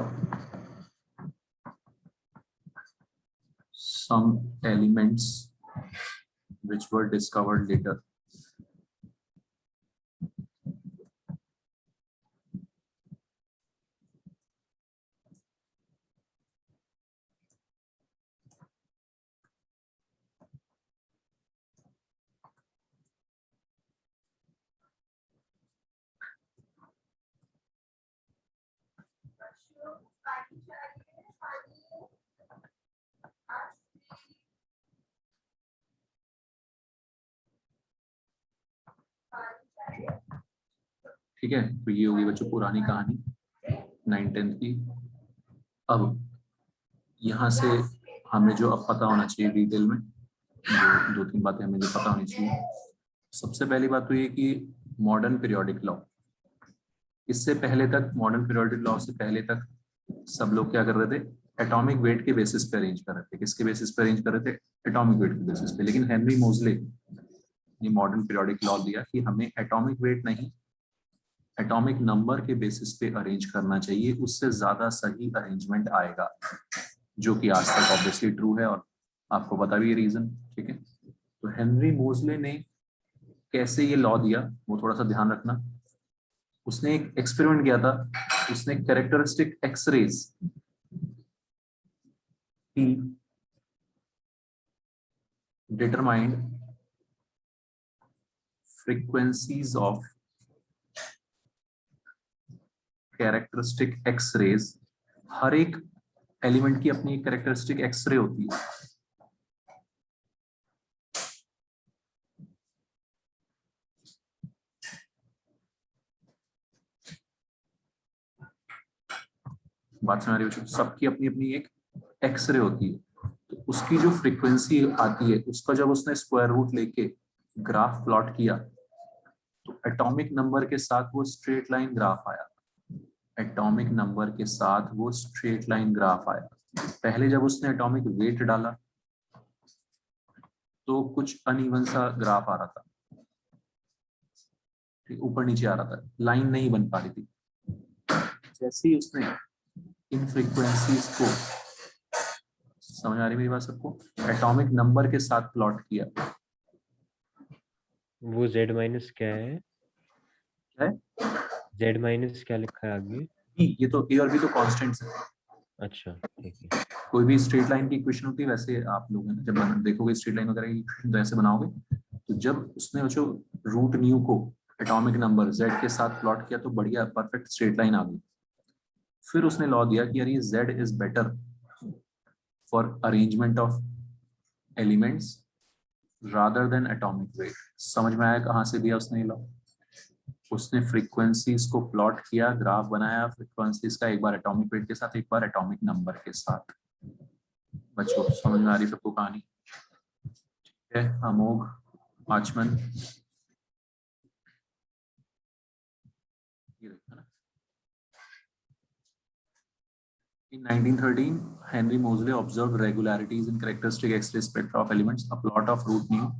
some elements which were discovered later. ठीक है, तो ये होगी बच्चों पुरानी कहानी 9th-10th की। अब यहाँ से हमें जो अब पता होना चाहिए डिटेल में, दो 3 बातें हमें जो पता होनी चाहिए। सबसे पहली बात तो ये कि मॉडर्न पीरियोडिक लॉ, इससे पहले तक मॉडर्न पीरियोडिक लॉ से पहले तक सब लोग क्या कर रहे थे, एटॉमिक वेट के बेसिस पे अरेंज कर रहे थे। किसके बेसिस पे अरेंज कर रहे थे, एटॉमिक वेट के बेसिस पे। लेकिन हेनरी मोजले ने मॉडर्न पीरियोडिक लॉ दिया कि हमें एटॉमिक वेट नहीं, एटॉमिक नंबर के बेसिस पे अरेंज करना चाहिए, उससे ज्यादा सही अरेंजमेंट आएगा, जो कि आज तक ऑब्वियसली ट्रू है और आपको पता भी है रीजन। ठीक है, तो हेनरी मोजले ने कैसे ये लॉ दिया वो थोड़ा सा ध्यान रखना। उसने एक एक्सपेरिमेंट किया था, उसने कैरेक्टरिस्टिक एक्सरेज की determined frequencies of characteristic X rays. हर एक एलिमेंट की अपनी एक कैरेक्टरिस्टिक एक्सरे होती है। बात समझ रही हो? सबकी अपनी अपनी एक एक्सरे होती है। तो उसकी जो फ्रीक्वेंसी आती है उसका जब उसने स्क्वायर रूट लेके ग्राफ प्लॉट किया तो एटॉमिक नंबर के साथ वो स्ट्रेट लाइन ग्राफ आया। एटॉमिक नंबर के साथ वो स्ट्रेट लाइन ग्राफ आया। पहले जब उसने एटॉमिक वेट डाला तो कुछ अनइवन सा ग्राफ आ रहा था, ठीक, ऊपर नीचे आ रहा था, लाइन नहीं बन पा रही थी। जैसे ही उसने इन फ्रीक्वेंसीज को, समझ आ रही मेरी बात सबको, एटॉमिक नंबर के साथ प्लॉट किया, वो z माइनस क्या है? क्या है z माइनस क्या लिखा है आगे? ये तो ए और बी तो कांस्टेंट्स है। अच्छा ठीक है। कोई भी स्ट्रेट लाइन की इक्वेशन होती है, वैसे आप लोग है ना, जब देखोगे स्ट्रेट लाइन वगैरह की इक्वेशन तो ऐसे बनाओगे। तो जब उसने जो रूट न्यू को एटॉमिक नंबर z के साथ प्लॉट किया तो बढ़िया परफेक्ट स्ट्रेट लाइन आ गई। फिर उसने लॉ दिया कि यार ये z is better for arrangement of elements rather than atomic weight. समझ में आया कहाँ से दिया उसने ये लॉ? उसने फ्रीक्वेंसीज को प्लॉट किया, ग्राफ बनाया फ्रीक्वेंसीज का, एक बार एटॉमिक वेट के साथ, एक बार एटॉमिक नंबर के साथ। बच्चों समझ में आ रही सबको कहानी? ठीक है, अमोघ, आचमन, ये देखना ना। In 1913, Henry Moseley observed regularities in characteristic X-ray spectra of elements. A plot of root nu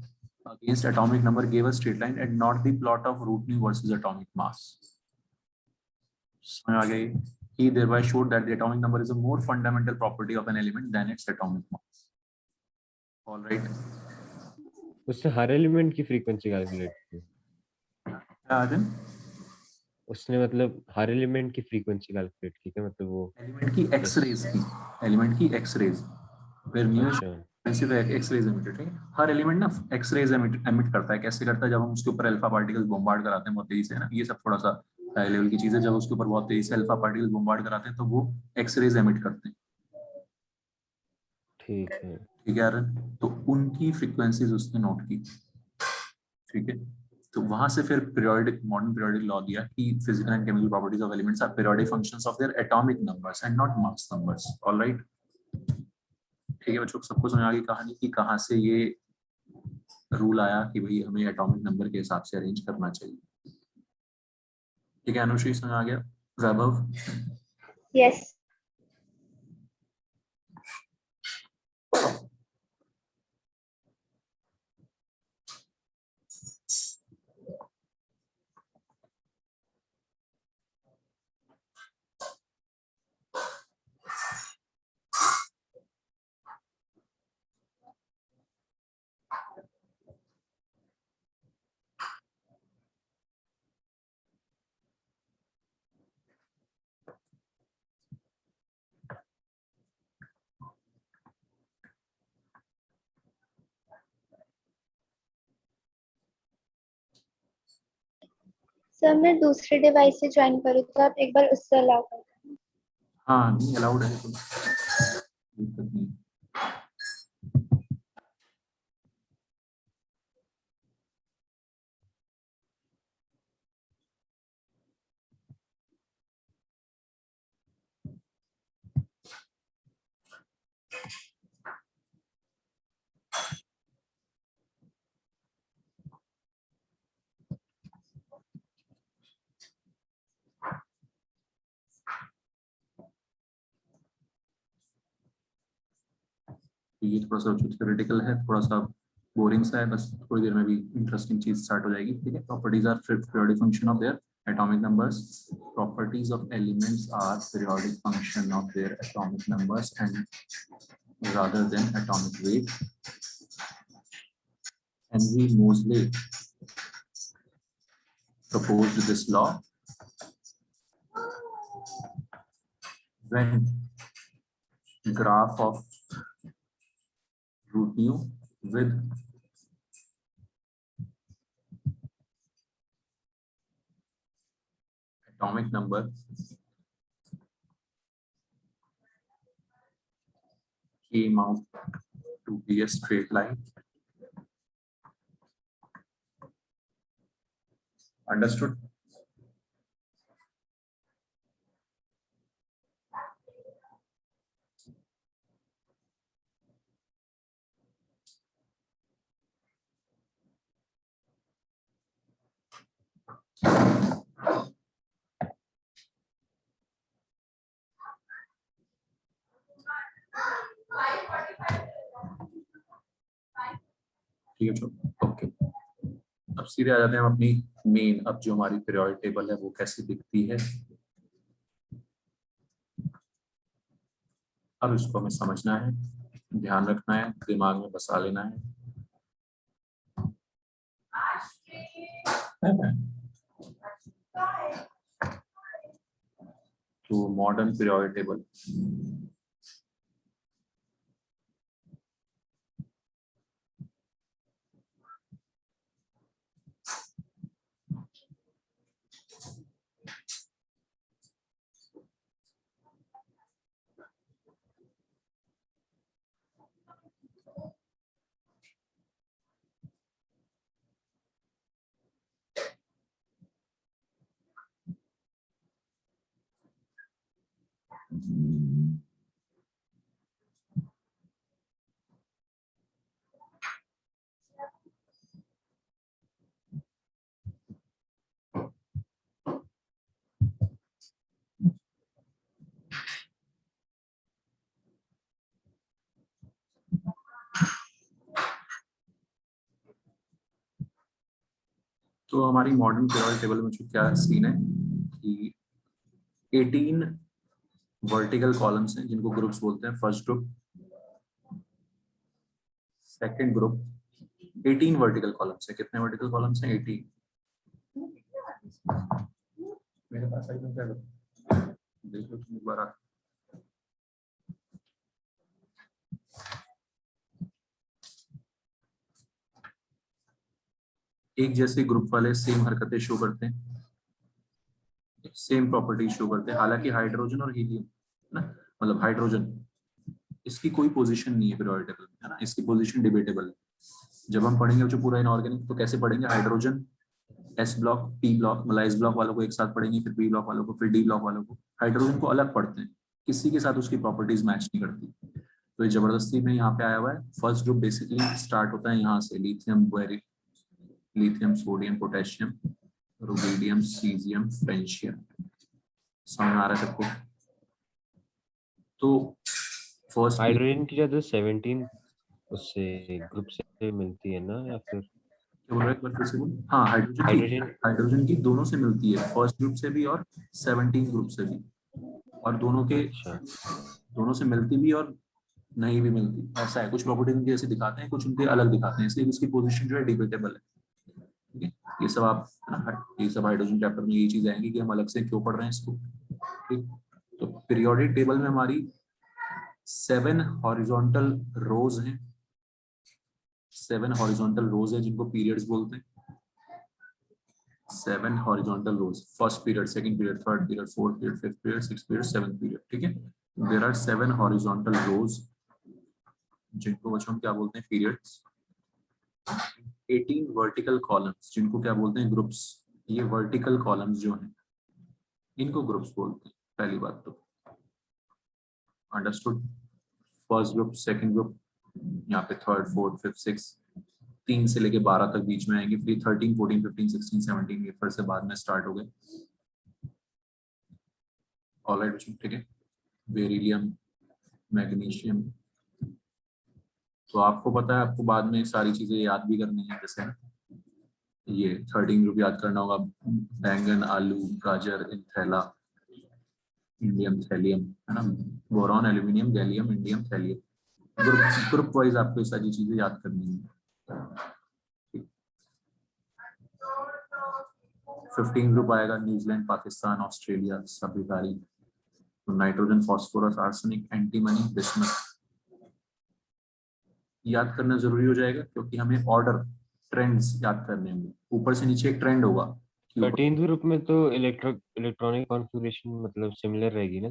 against atomic number gave a straight line, and not the plot of root nu versus atomic mass. समझ आ गई? He thereby showed that the atomic number is a more fundamental property of an element than its atomic mass. All right. उसने हर एलिमेंट की फ्रीक्वेंसी कैलकुलेट की? क्या आदम? उसने मतलब हर एलिमेंट की फ्रीक्वेंसी कैलकुलेट की क्या? मतलब वो एलिमेंट की एक्स-रेज की, एलिमेंट की एक्स-रेज, where mu is अच्छा frequency एक्स-रेज emitted, ठीक है? हर एलिमेंट ना एक्स-रेज एमिट करता है। कैसे करता है? जब हम उसके ऊपर अल्फा पार्टिकल्स बॉम्बार्ड कराते हैं बहुत तेजी से, ना, ये सब थोड़ा सा हाई लेवल की चीज है। जब उसके ऊपर बहुत तेजी से अल्फा पार्टिकल्स बॉम्बार्ड कराते हैं तो वो एक्स-रेज एमिट करते हैं। ठीक है। ठीक है यार, तो उनकी फ्रीक्वेंसीज उसने नोट की। ठीक है, तो वहां से फिर पीरियोडिक, मॉडर्न पीरियोडिक लॉ दिया कि physical and chemical properties of elements are periodic functions of their atomic numbers and not mass numbers. Alright, ठीक है बच्चों, सबको समझ आ गई कहानी की कहाँ से ये रूल आया कि भाई हमें एटॉमिक नंबर के हिसाब से अरेंज करना चाहिए। ठीक है अनुश्री, समझ आ गया? वैभव? Yes. सर मैं दूसरे डिवाइस से ज्वाइन करूँ तो आप एक बार उससे अलाउ कर दें। हाँ नहीं अलाउड है, कोई दिक्कत नहीं। तो ये थोड़ा सा थ्योरेटिकल है, थोड़ा सा बोरिंग सा है, बस थोड़ी देर में भी इंटरेस्टिंग चीज स्टार्ट हो जाएगी। ठीक है, properties are periodic function of their atomic numbers. Properties of elements are periodic function of their atomic numbers and rather than atomic weight. Henry Moseley proposed this law when graph of root nu with atomic number came out to be a straight line. Understood? ठीक है, ओके। अब सीधे आ जाते हैं हम अपनी मेन, अब जो हमारी पीरियोडिक टेबल है वो कैसे दिखती है। अब इसको हमें समझना है, ध्यान रखना है, दिमाग में बसा लेना है। तो मॉडर्न पीरियोडिक टेबल तो हमारी मॉडर्न पीरियोडिक टेबल में जो क्या सीन है कि 18 वर्टिकल कॉलम्स हैं जिनको ग्रुप्स बोलते हैं। First group, second group, 18 vertical columns है। कितने वर्टिकल कॉलम्स हैं? 18। मेरे पास आई क्या देख लो तुम एक बार। एक जैसे ग्रुप वाले सेम हरकतें शो करते हैं, सेम प्रॉपर्टी शो करते हैं। हालांकि हाइड्रोजन और हीलियम ना, मतलब हाइड्रोजन इसकी कोई पोजीशन नहीं है पीरियोडिक टेबल में, है ना, इसकी पोजीशन डिबेटेबल है। जब हम पढ़ेंगे जो पूरा इनऑर्गेनिक तो कैसे पढ़ेंगे? Hydrogen S block, P block, मतलब एस ब्लॉक वालों को एक साथ पढ़ेंगे, फिर पी ब्लॉक वालों को, फिर डी ब्लॉक वालों को। हाइड्रोजन को अलग पढ़ते हैं, किसी के साथ उसकी प्रॉपर्टीज मैच नहीं करती। तो ये जबरदस्ती में यहाँ पे आया हुआ है। फर्स्ट ग्रुप बेसिकली स्टार्ट होता है यहाँ से, lithium, lithium, sodium, potassium, rubidium, caesium, francium. समझ आ रहा है सबको? तो फर्स्ट हाइड्रोजन की जो 17 उससे ग्रुप से मिलती है ना, या फिर क्या बोल रहे हैं एक बार फिर से बोल? हाँ, हाइड्रोजन हाइड्रोजन की दोनों से मिलती है, फर्स्ट ग्रुप से भी और 17 ग्रुप से भी। और दोनों के अच्छा दोनों से मिलती भी और नहीं भी मिलती, ऐसा है। कुछ प्रॉपर्टी उनके जैसे दिखाते हैं, कुछ उनके अलग दिखाते हैं, इसलिए उसकी पोजीशन जो है डिबेटेबल है। ठीक है, ये सब आप ये सब हाइड्रोजन चैप्टर में ये चीज आएंगी कि हम अलग से क्यों पढ़ रहे हैं इसको। ठीक, तो पीरियोडिक टेबल में हमारी 7 हॉरिजॉन्टल रोज हैं, 7 हॉरिजॉन्टल रोज है जिनको पीरियड्स बोलते हैं। 7 horizontal rows, first period, second period, third period, fourth period, fifth period, sixth period, seventh period. ठीक है, देयर आर 7 हॉरिजॉन्टल रोज जिनको बच्चों क्या बोलते हैं? पीरियड्स। 18 वर्टिकल कॉलम्स जिनको क्या बोलते हैं? ग्रुप्स। ये वर्टिकल कॉलम्स जो हैं इनको ग्रुप्स बोलते हैं। पहली बात तो understood. First group, second group, यहाँ पे थर्ड, फोर्थ, फिफ्थ, सिक्स, 3 से लेके 12 तक बीच में आएंगे। फिर 13, 14, 15, 16, 17 ये फिर से बाद में स्टार्ट हो गए। ऑलराइट बच्चों, ठीक है। बेरिलियम, मैग्नीशियम, तो आपको पता है, आपको बाद में सारी चीजें याद भी करनी है, जैसे ये 13 ग्रुप याद करना होगा, बैंगन, आलू, गाजर, इंथैला, इंडियम, थैलियम, है ना, boron, aluminium, gallium, indium, thallium. Group wise आपको ये सारी चीजें याद करनी है। 15 ग्रुप आएगा, न्यूजीलैंड, पाकिस्तान, ऑस्ट्रेलिया, सब्जिकारी, तो nitrogen, phosphorus, arsenic, antimony, bismuth याद करना जरूरी हो जाएगा, क्योंकि हमें ऑर्डर, ट्रेंड्स याद करने होंगे। ऊपर से नीचे एक ट्रेंड होगा कि ऊपर 13th ग्रुप में तो इलेक्ट्रॉनिक कॉन्फ़िगरेशन मतलब सिमिलर रहेगी ना,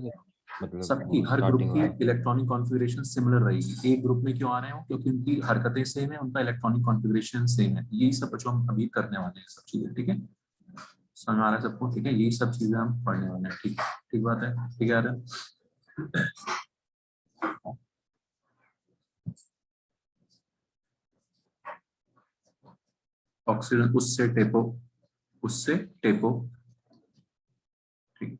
मतलब सबकी, वो हर ग्रुप स्टार्टिंग की वाला। इलेक्ट्रॉनिक कॉन्फ़िगरेशन सिमिलर रहेगी। एक ग्रुप में क्यों आ रहे हो, क्योंकि उनकी हरकतें सेम है, उनका इलेक्ट्रॉनिक कॉन्फ़िगरेशन सेम है। यही सब जो हम अभी करने वाले हैं सब चीजें, ठीक है, समझ आ रहा है सबको, ठीक है, यही सब चीजें हम पढ़ने वाले हैं, ठीक, ठीक बात है, ठीक है। ऑक्सीजन, उससे टेपो, ठीक,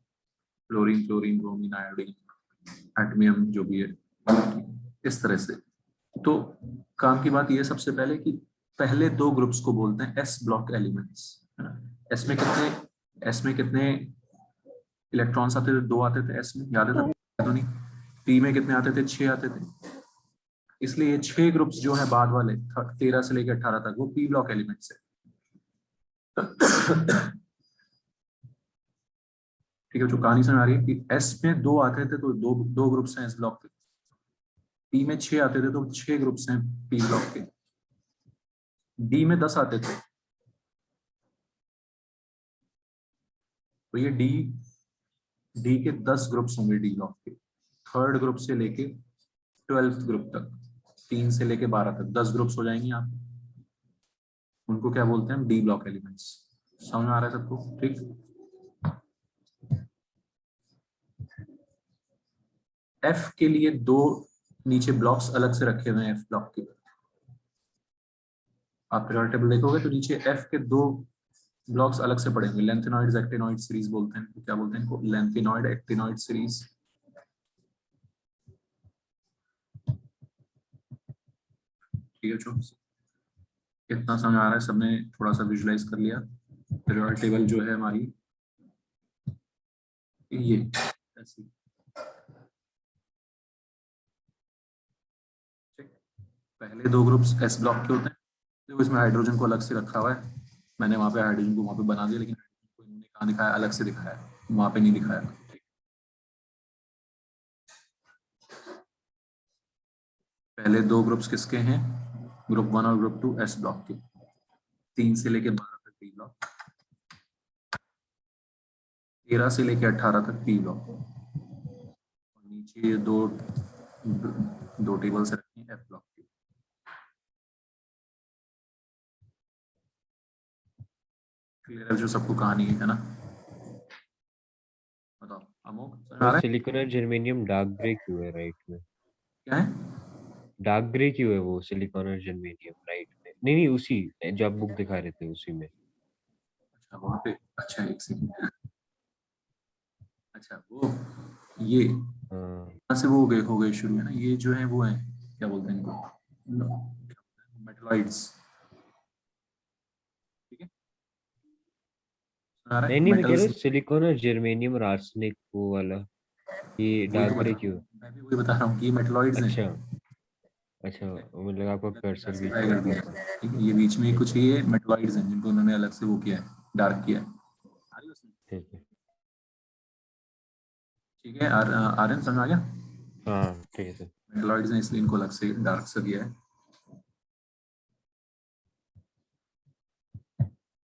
क्लोरीन, क्लोरीन, ब्रोमीन, आयोडीन, एटमियम जो भी है, इस तरह से। तो काम की बात ये है सबसे पहले कि पहले दो ग्रुप्स को बोलते हैं एस ब्लॉक एलिमेंट्स, है ना। एस में कितने इलेक्ट्रॉन्स आते थे, 2 आते थे एस में, याद है सब, तो नहीं। पी में कितने आते थे, 6 आते थे। इसलिए ये 6 ग्रुप्स जो है बाद वाले 13 से लेकर 18 तक, वो पी ब्लॉक एलिमेंट्स है। ठीक है, जो कहानी समझ आ रही है कि एस में 2 आते थे, तो दो ग्रुप्स हैं एस ब्लॉक के। पी में 6 आते थे, तो 6 ग्रुप्स हैं पी ब्लॉक के। डी में 10 आते थे, तो ये डी के 10 ग्रुप्स होंगे डी ब्लॉक के। थर्ड ग्रुप से लेके 12th ग्रुप तक, 3 से लेके 12 तक 10 ग्रुप्स हो जाएंगे आप, उनको क्या बोलते हैं, डी ब्लॉक एलिमेंट्स। समझ में आ रहा है सबको, ठीक। एफ के लिए 2 नीचे ब्लॉक्स अलग से रखे हुए हैं, एफ ब्लॉक के। आप पीरियोडिक टेबल देखोगे तो नीचे एफ के 2 ब्लॉक्स अलग से पड़े होंगे, लेंथेनॉइड्स, एक्टिनॉइड सीरीज बोलते हैं, क्या बोलते हैं इनको, लेंथेनॉइड, एक्टिनॉइड सीरीज। ठीक है, जो कितना समझ आ रहा है, सबने थोड़ा सा विजुलाइज कर लिया। पीरियोडिक टेबल जो है हमारी ये ऐसी, पहले 2 ग्रुप्स एस ब्लॉक के होते हैं, तो इसमें हाइड्रोजन को अलग से रखा हुआ है। मैंने वहां पे हाइड्रोजन को वहां पे बना दिया, लेकिन इन्होंने कहाँ दिखाया, अलग से दिखाया है, वहां पे नहीं दिखाया। पहले 2 ग्रुप्स किसके हैं, ग्रुप 1 और ग्रुप 2 एस ब्लॉक के। 3 से लेके 12 तक पी ब्लॉक, 13 से लेके 18 तक पी ब्लॉक, और नीचे ये दो टेबल्स रखी हैं एफ ब्लॉक की। क्लियर है जो सबको कहानी है ना। बताओ अमोक, समझ आ रहा है सिलिकॉन और जर्मेनियम डार्क ग्रे क्यों है राइट में? क्या है? डार्क ग्रे क्यों है वो सिलिकॉन और जर्मेनियम राइट में? नहीं नहीं, उसी जो आप बुक दिखा रहे थे उसी में। अच्छा वहां पे, अच्छा एक सेकंड, अच्छा वो ये हाँ। यहाँ से वो हो गए शुरू, है ना, ये जो है वो है, क्या बोलते हैं इनको, मेटलॉइड्स, ठीक है, सुना रहा नहीं है नहीं, मैं कह रहा मेटल्स। हूँ सिलिकॉन और जर्मेनियम और आर्सेनिक वो वाला, ये वही डार्क तो ग्रे बता, क्यों है? मैं भी वही बता रहा हूँ कि ये मेटलॉइड्स हैं। अच्छा अच्छा, ठीक है, मुझे लगा आपका कर्सर बीच क्लासिफाई में कर रखा दिया था। है, ठीक है, ये बीच में ठीक कुछ ये मेटलॉइड्स हैं जिनको उन्होंने अलग से वो किया है, डार्क किया है। आ रही है उसमें? ठीक है। ठीक है, आर्यन समझ आ गया, हाँ ठीक है सर। मेटलॉइड्स हैं इसलिए इनको अलग से डार्क से किया है।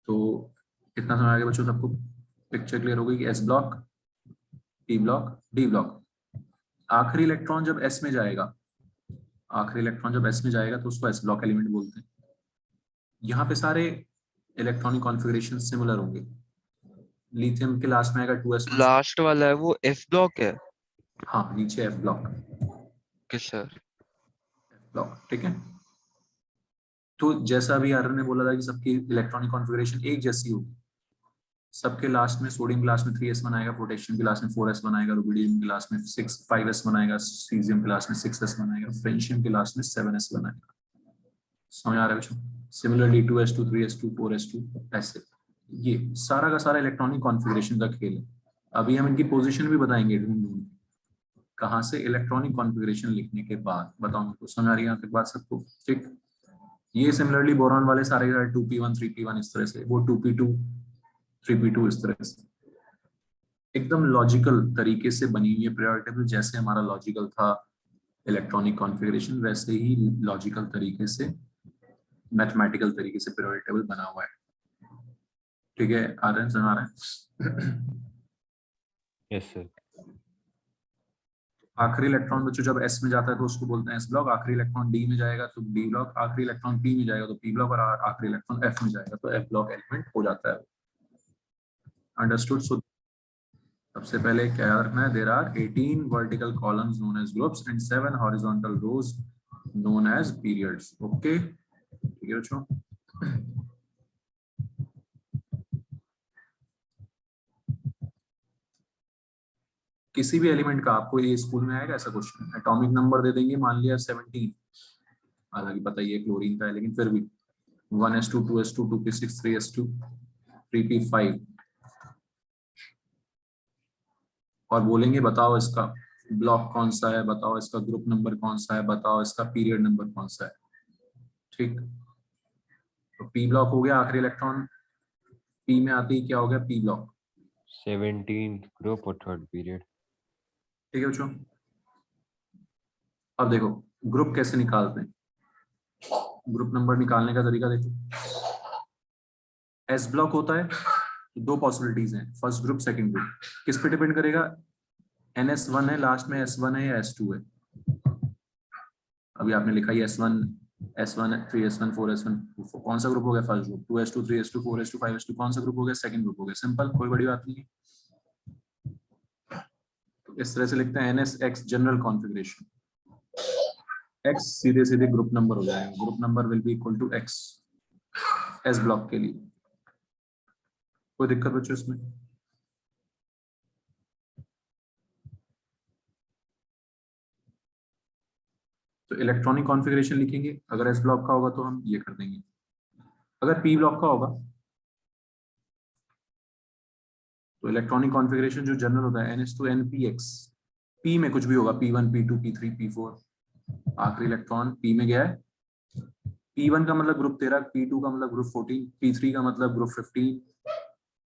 तो कितना समझ आ गया बच्चों सबको, पिक्चर क्लियर हो गई कि S block, P block, d block. आखिरी इलेक्ट्रॉन जब एस में जाएगा, आखिरी इलेक्ट्रॉन जब एस में जाएगा तो उसको एस ब्लॉक एलिमेंट बोलते हैं। यहाँ पे सारे इलेक्ट्रॉनिक कॉन्फ़िगरेशन सिमिलर होंगे। लिथियम के लास्ट में आएगा 2s1, लास्ट वाला है वो एफ ब्लॉक है? हाँ नीचे एफ ब्लॉक, किस सर? ब्लॉक, ठीक है। तो जैसा अभी आर्यन ने बोला था कि सबकी इलेक्ट्रॉनिक कॉन्फ़िगरेशन एक जैसी होगी, सबके लास्ट में सोडियम के लास्ट में 3s1 आएगा, पोटेशियम के लास्ट में 4s1 आएगा, रुबिडियम के लास्ट में 5s1 आएगा, सीजियम के लास्ट में 6s1 आएगा, फ्रेंशियम के लास्ट में 7s1 आएगा। समझ आ रहा है बच्चों? सिमिलरली 2s2 3s2 4s2 ऐसे। ये सारा का सारा इलेक्ट्रॉनिक कॉन्फ़िगरेशन का खेल है। अभी हम इनकी पोजीशन भी बताएंगे ढूंढ ढूंढ के। कहाँ से? इलेक्ट्रॉनिक कॉन्फ़िगरेशन लिखने के बाद। बताओ मेरे को, समझ आ रही है यहाँ तक बात सबको? ठीक। ये सिमिलरली बोरॉन वाले सारे 2p1 3p1 इस तरह से, वो 2p2 3p2 इस तरह से। एकदम लॉजिकल तरीके से बनी हुई है पीरियोडिक टेबल। जैसे हमारा लॉजिकल था इलेक्ट्रॉनिक कॉन्फ़िगरेशन, वैसे ही लॉजिकल तरीके से, मैथमेटिकल तरीके से पीरियोडिक टेबल बना हुआ है। ठीक है, आ रहे हैं, समझ आ रहे हैं? Yes sir. आखिरी इलेक्ट्रॉन बच्चों जब s में जाता है तो उसको बोलते हैं s ब्लॉक, आखिरी इलेक्ट्रॉन d में जाएगा तो d ब्लॉक, आखिरी इलेक्ट्रॉन p में जाएगा तो p ब्लॉक, और आखिरी इलेक्ट्रॉन f में जाएगा तो f ब्लॉक एलिमेंट हो जाता है। अंडरस्टूड? सो सबसे पहले क्या याद रखना है? There are 18 vertical columns known as groups and 7 horizontal rows known as periods. Okay, ठीक है बच्चों? किसी भी एलिमेंट का आपको ये स्कूल में आएगा ऐसा क्वेश्चन, एटॉमिक नंबर दे देंगे, मान लिया 17, हालांकि पता ही है क्लोरीन का है, लेकिन फिर भी 1s2 2s2 2p6 3s2 3p5, और बोलेंगे बताओ इसका ब्लॉक कौन सा है, बताओ इसका ग्रुप नंबर कौन सा है, बताओ इसका पीरियड नंबर कौन सा है। ठीक, तो पी ब्लॉक हो गया, आखिरी इलेक्ट्रॉन पी में आते ही क्या हो गया? P block. 17th ग्रुप और 3rd पीरियड। ठीक है बच्चों? अब देखो ग्रुप कैसे निकालते हैं। ग्रुप नंबर निकालने का तरीका देखो। एस ब्लॉक होता है तो दो पॉसिबिलिटीज हैं, फर्स्ट ग्रुप सेकंड ग्रुप। किस पे डिपेंड करेगा? NS1 है लास्ट में, S1 है या S2 है। अभी आपने लिखा है S1 S1 3S1 4S1, कौन सा ग्रुप हो गया? First group. 2s2 3s2 4s2 5s2 कौन सा ग्रुप हो गया? सेकंड ग्रुप हो गया। सिंपल, कोई बड़ी बात नहीं है। तो इस तरह से लिखते हैं NSX जनरल कॉन्फ़िगरेशन। X सीधे सीधे ग्रुप नंबर हो जाएगा, group number will be equal to X s block के लिए। कोई दिक्कत बच्चों इसमें? तो इलेक्ट्रॉनिक कॉन्फ़िगरेशन लिखेंगे, अगर एस ब्लॉक का होगा तो हम ये कर देंगे, अगर पी ब्लॉक का होगा तो इलेक्ट्रॉनिक कॉन्फ़िगरेशन जो जनरल होता है NS2 NPX। पी में कुछ भी होगा, P1 P2 P3 P4, आखिरी इलेक्ट्रॉन पी में गया है। P1 का मतलब ग्रुप 13, P2 का मतलब ग्रुप 14, P3 का मतलब ग्रुप 15।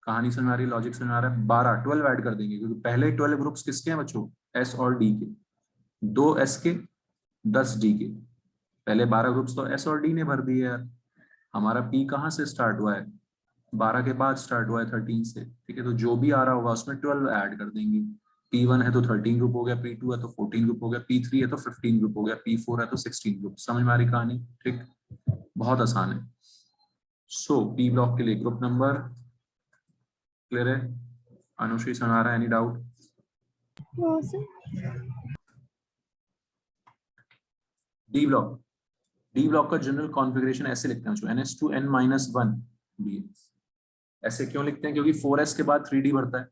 कहानी समझ आ रही है? लॉजिक समझ आ रहा है? 12 ऐड कर देंगे, क्योंकि पहले 12 ग्रुप्स किसके हैं बच्चों? S और D के, 2 S के 10 D के। पहले 12 ग्रुप्स तो S और D ने भर दिए यार। हमारा P कहाँ से स्टार्ट हुआ है? 12 के बाद स्टार्ट हुआ है 13 से। ठीक है, तो जो भी आ रहा होगा उसमें 12 ऐड कर देंगे। P1 है तो 13 ग्रुप हो गया, P2 है तो 14 ग्रुप हो गया, P3 है तो 15 ग्रुप हो गया, P4 है तो 16 ग्रुप। समझ में आ रही कहानी? ठीक, बहुत आसान है। सो P ब्लॉक के लिए ग्रुप नंबर क्लियर है? अनुश्री समझ आ रहा है? Any doubt? No sir. D block, d block का जनरल कॉन्फ़िगरेशन ऐसे लिखते हैं NS2 N-1 D। ऐसे क्यों लिखते हैं? क्योंकि 4s के बाद 3d बढ़ता है।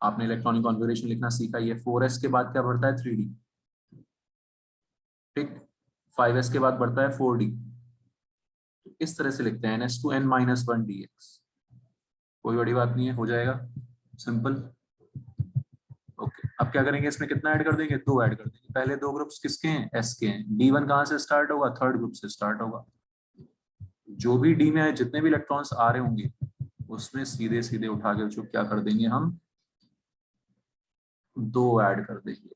आपने इलेक्ट्रॉनिक कॉन्फ़िगरेशन लिखना सीखा, ये 4s के बाद क्या बढ़ता है? 3d। ठीक, 5s के बाद बढ़ता है 4d। तो इस तरह से लिखते हैं NS2 N-1 DX। कोई बड़ी बात नहीं है, हो जाएगा सिंपल। ओके, अब क्या करेंगे? इसमें कितना ऐड कर देंगे? 2 ऐड कर देंगे। पहले दो ग्रुप्स किसके हैं? S के हैं। D1 कहाँ से स्टार्ट होगा? थर्ड ग्रुप से स्टार्ट होगा। जो भी D में है, जितने भी इलेक्ट्रॉन्स आ रहे होंगे उसमें सीधे सीधे उठा के जो क्या कर देंगे हम? 2 ऐड कर देंगे।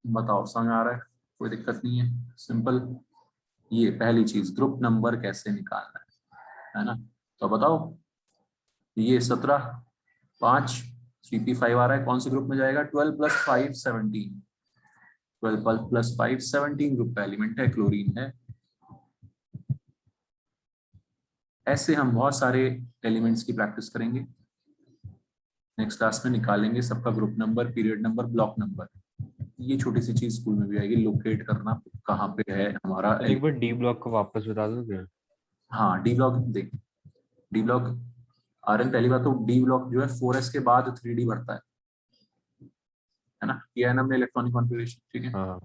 बताओ समझ आ रहा है? कोई दिक्कत नहीं है, सिंपल। ये पहली चीज, ग्रुप नंबर कैसे निकालना है ना? तो बताओ, ये 17 5 3p5 आ रहा है, कौन से ग्रुप में जाएगा? 12 + 5 17। 12 + 5 17 ग्रुप का एलिमेंट है, क्लोरीन है। ऐसे हम बहुत सारे एलिमेंट्स की प्रैक्टिस करेंगे। नेक्स्ट क्लास में निकालेंगे सबका group number, period number, block number. ये छोटी सी चीज स्कूल में भी आएगी, लोकेट करना कहाँ पे है हमारा। एक बार डी ब्लॉक को वापस बता दो क्या? हाँ, डी ब्लॉक देख, डी ब्लॉक आर्यन पहली बात तो डी ब्लॉक जो है 4s के बाद 3d बढ़ता है ना, किया है ना हमने इलेक्ट्रॉनिक कॉन्फ़िगरेशन, ठीक है। हाँ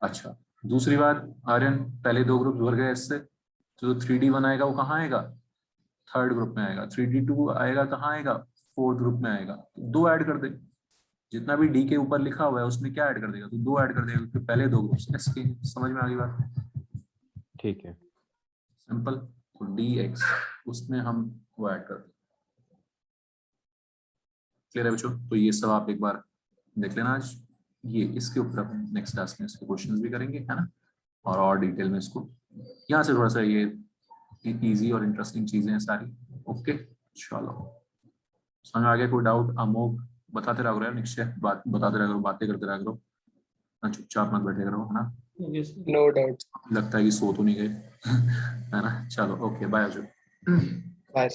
अच्छा, दूसरी बात आर्यन पहले 2 ग्रुप भर गए इससे, तो जो 3d1 आएगा वो कहाँ आएगा, 3rd ग्रुप में आएगा, 3d2 आएगा कहाँ आएगा, 4th ग्रुप में आएगा, तो 2 ऐड कर दे, जितना भी डी के ऊपर लिखा हुआ है उसमें क्या ऐड कर देगा, तो 2 ऐड कर देगा, क्योंकि पहले 2 ग्रुप एस के हैं। समझ में आ गई बात, ठीक है। सिंपल। तो डी एक्स उसमें हम वो ऐड कर दें। क्लियर है बच्चों, तो ये सब आप एक बार देख लेना आज, ये इसके ऊपर हम नेक्स्ट क्लास में इसके क्वेश्चंस भी करेंगे, है ना, और डिटेल में इसको यहाँ से थोड़ा सा ये इजी और इंटरेस्टिंग चीजें हैं सारी। ओके चलो, समझ आ गया, कोई डाउट? अमोघ बताते रहा करो यार, निश्चय बात बताते रहा करो, बातें करते रहा करो, ना चुपचाप मत बैठे करो, है ना। No doubt. लगता है कि सो तो नहीं गए है ना। चलो okay, bye Ajay. Bye.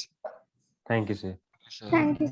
Thank you sir. Sir thank you.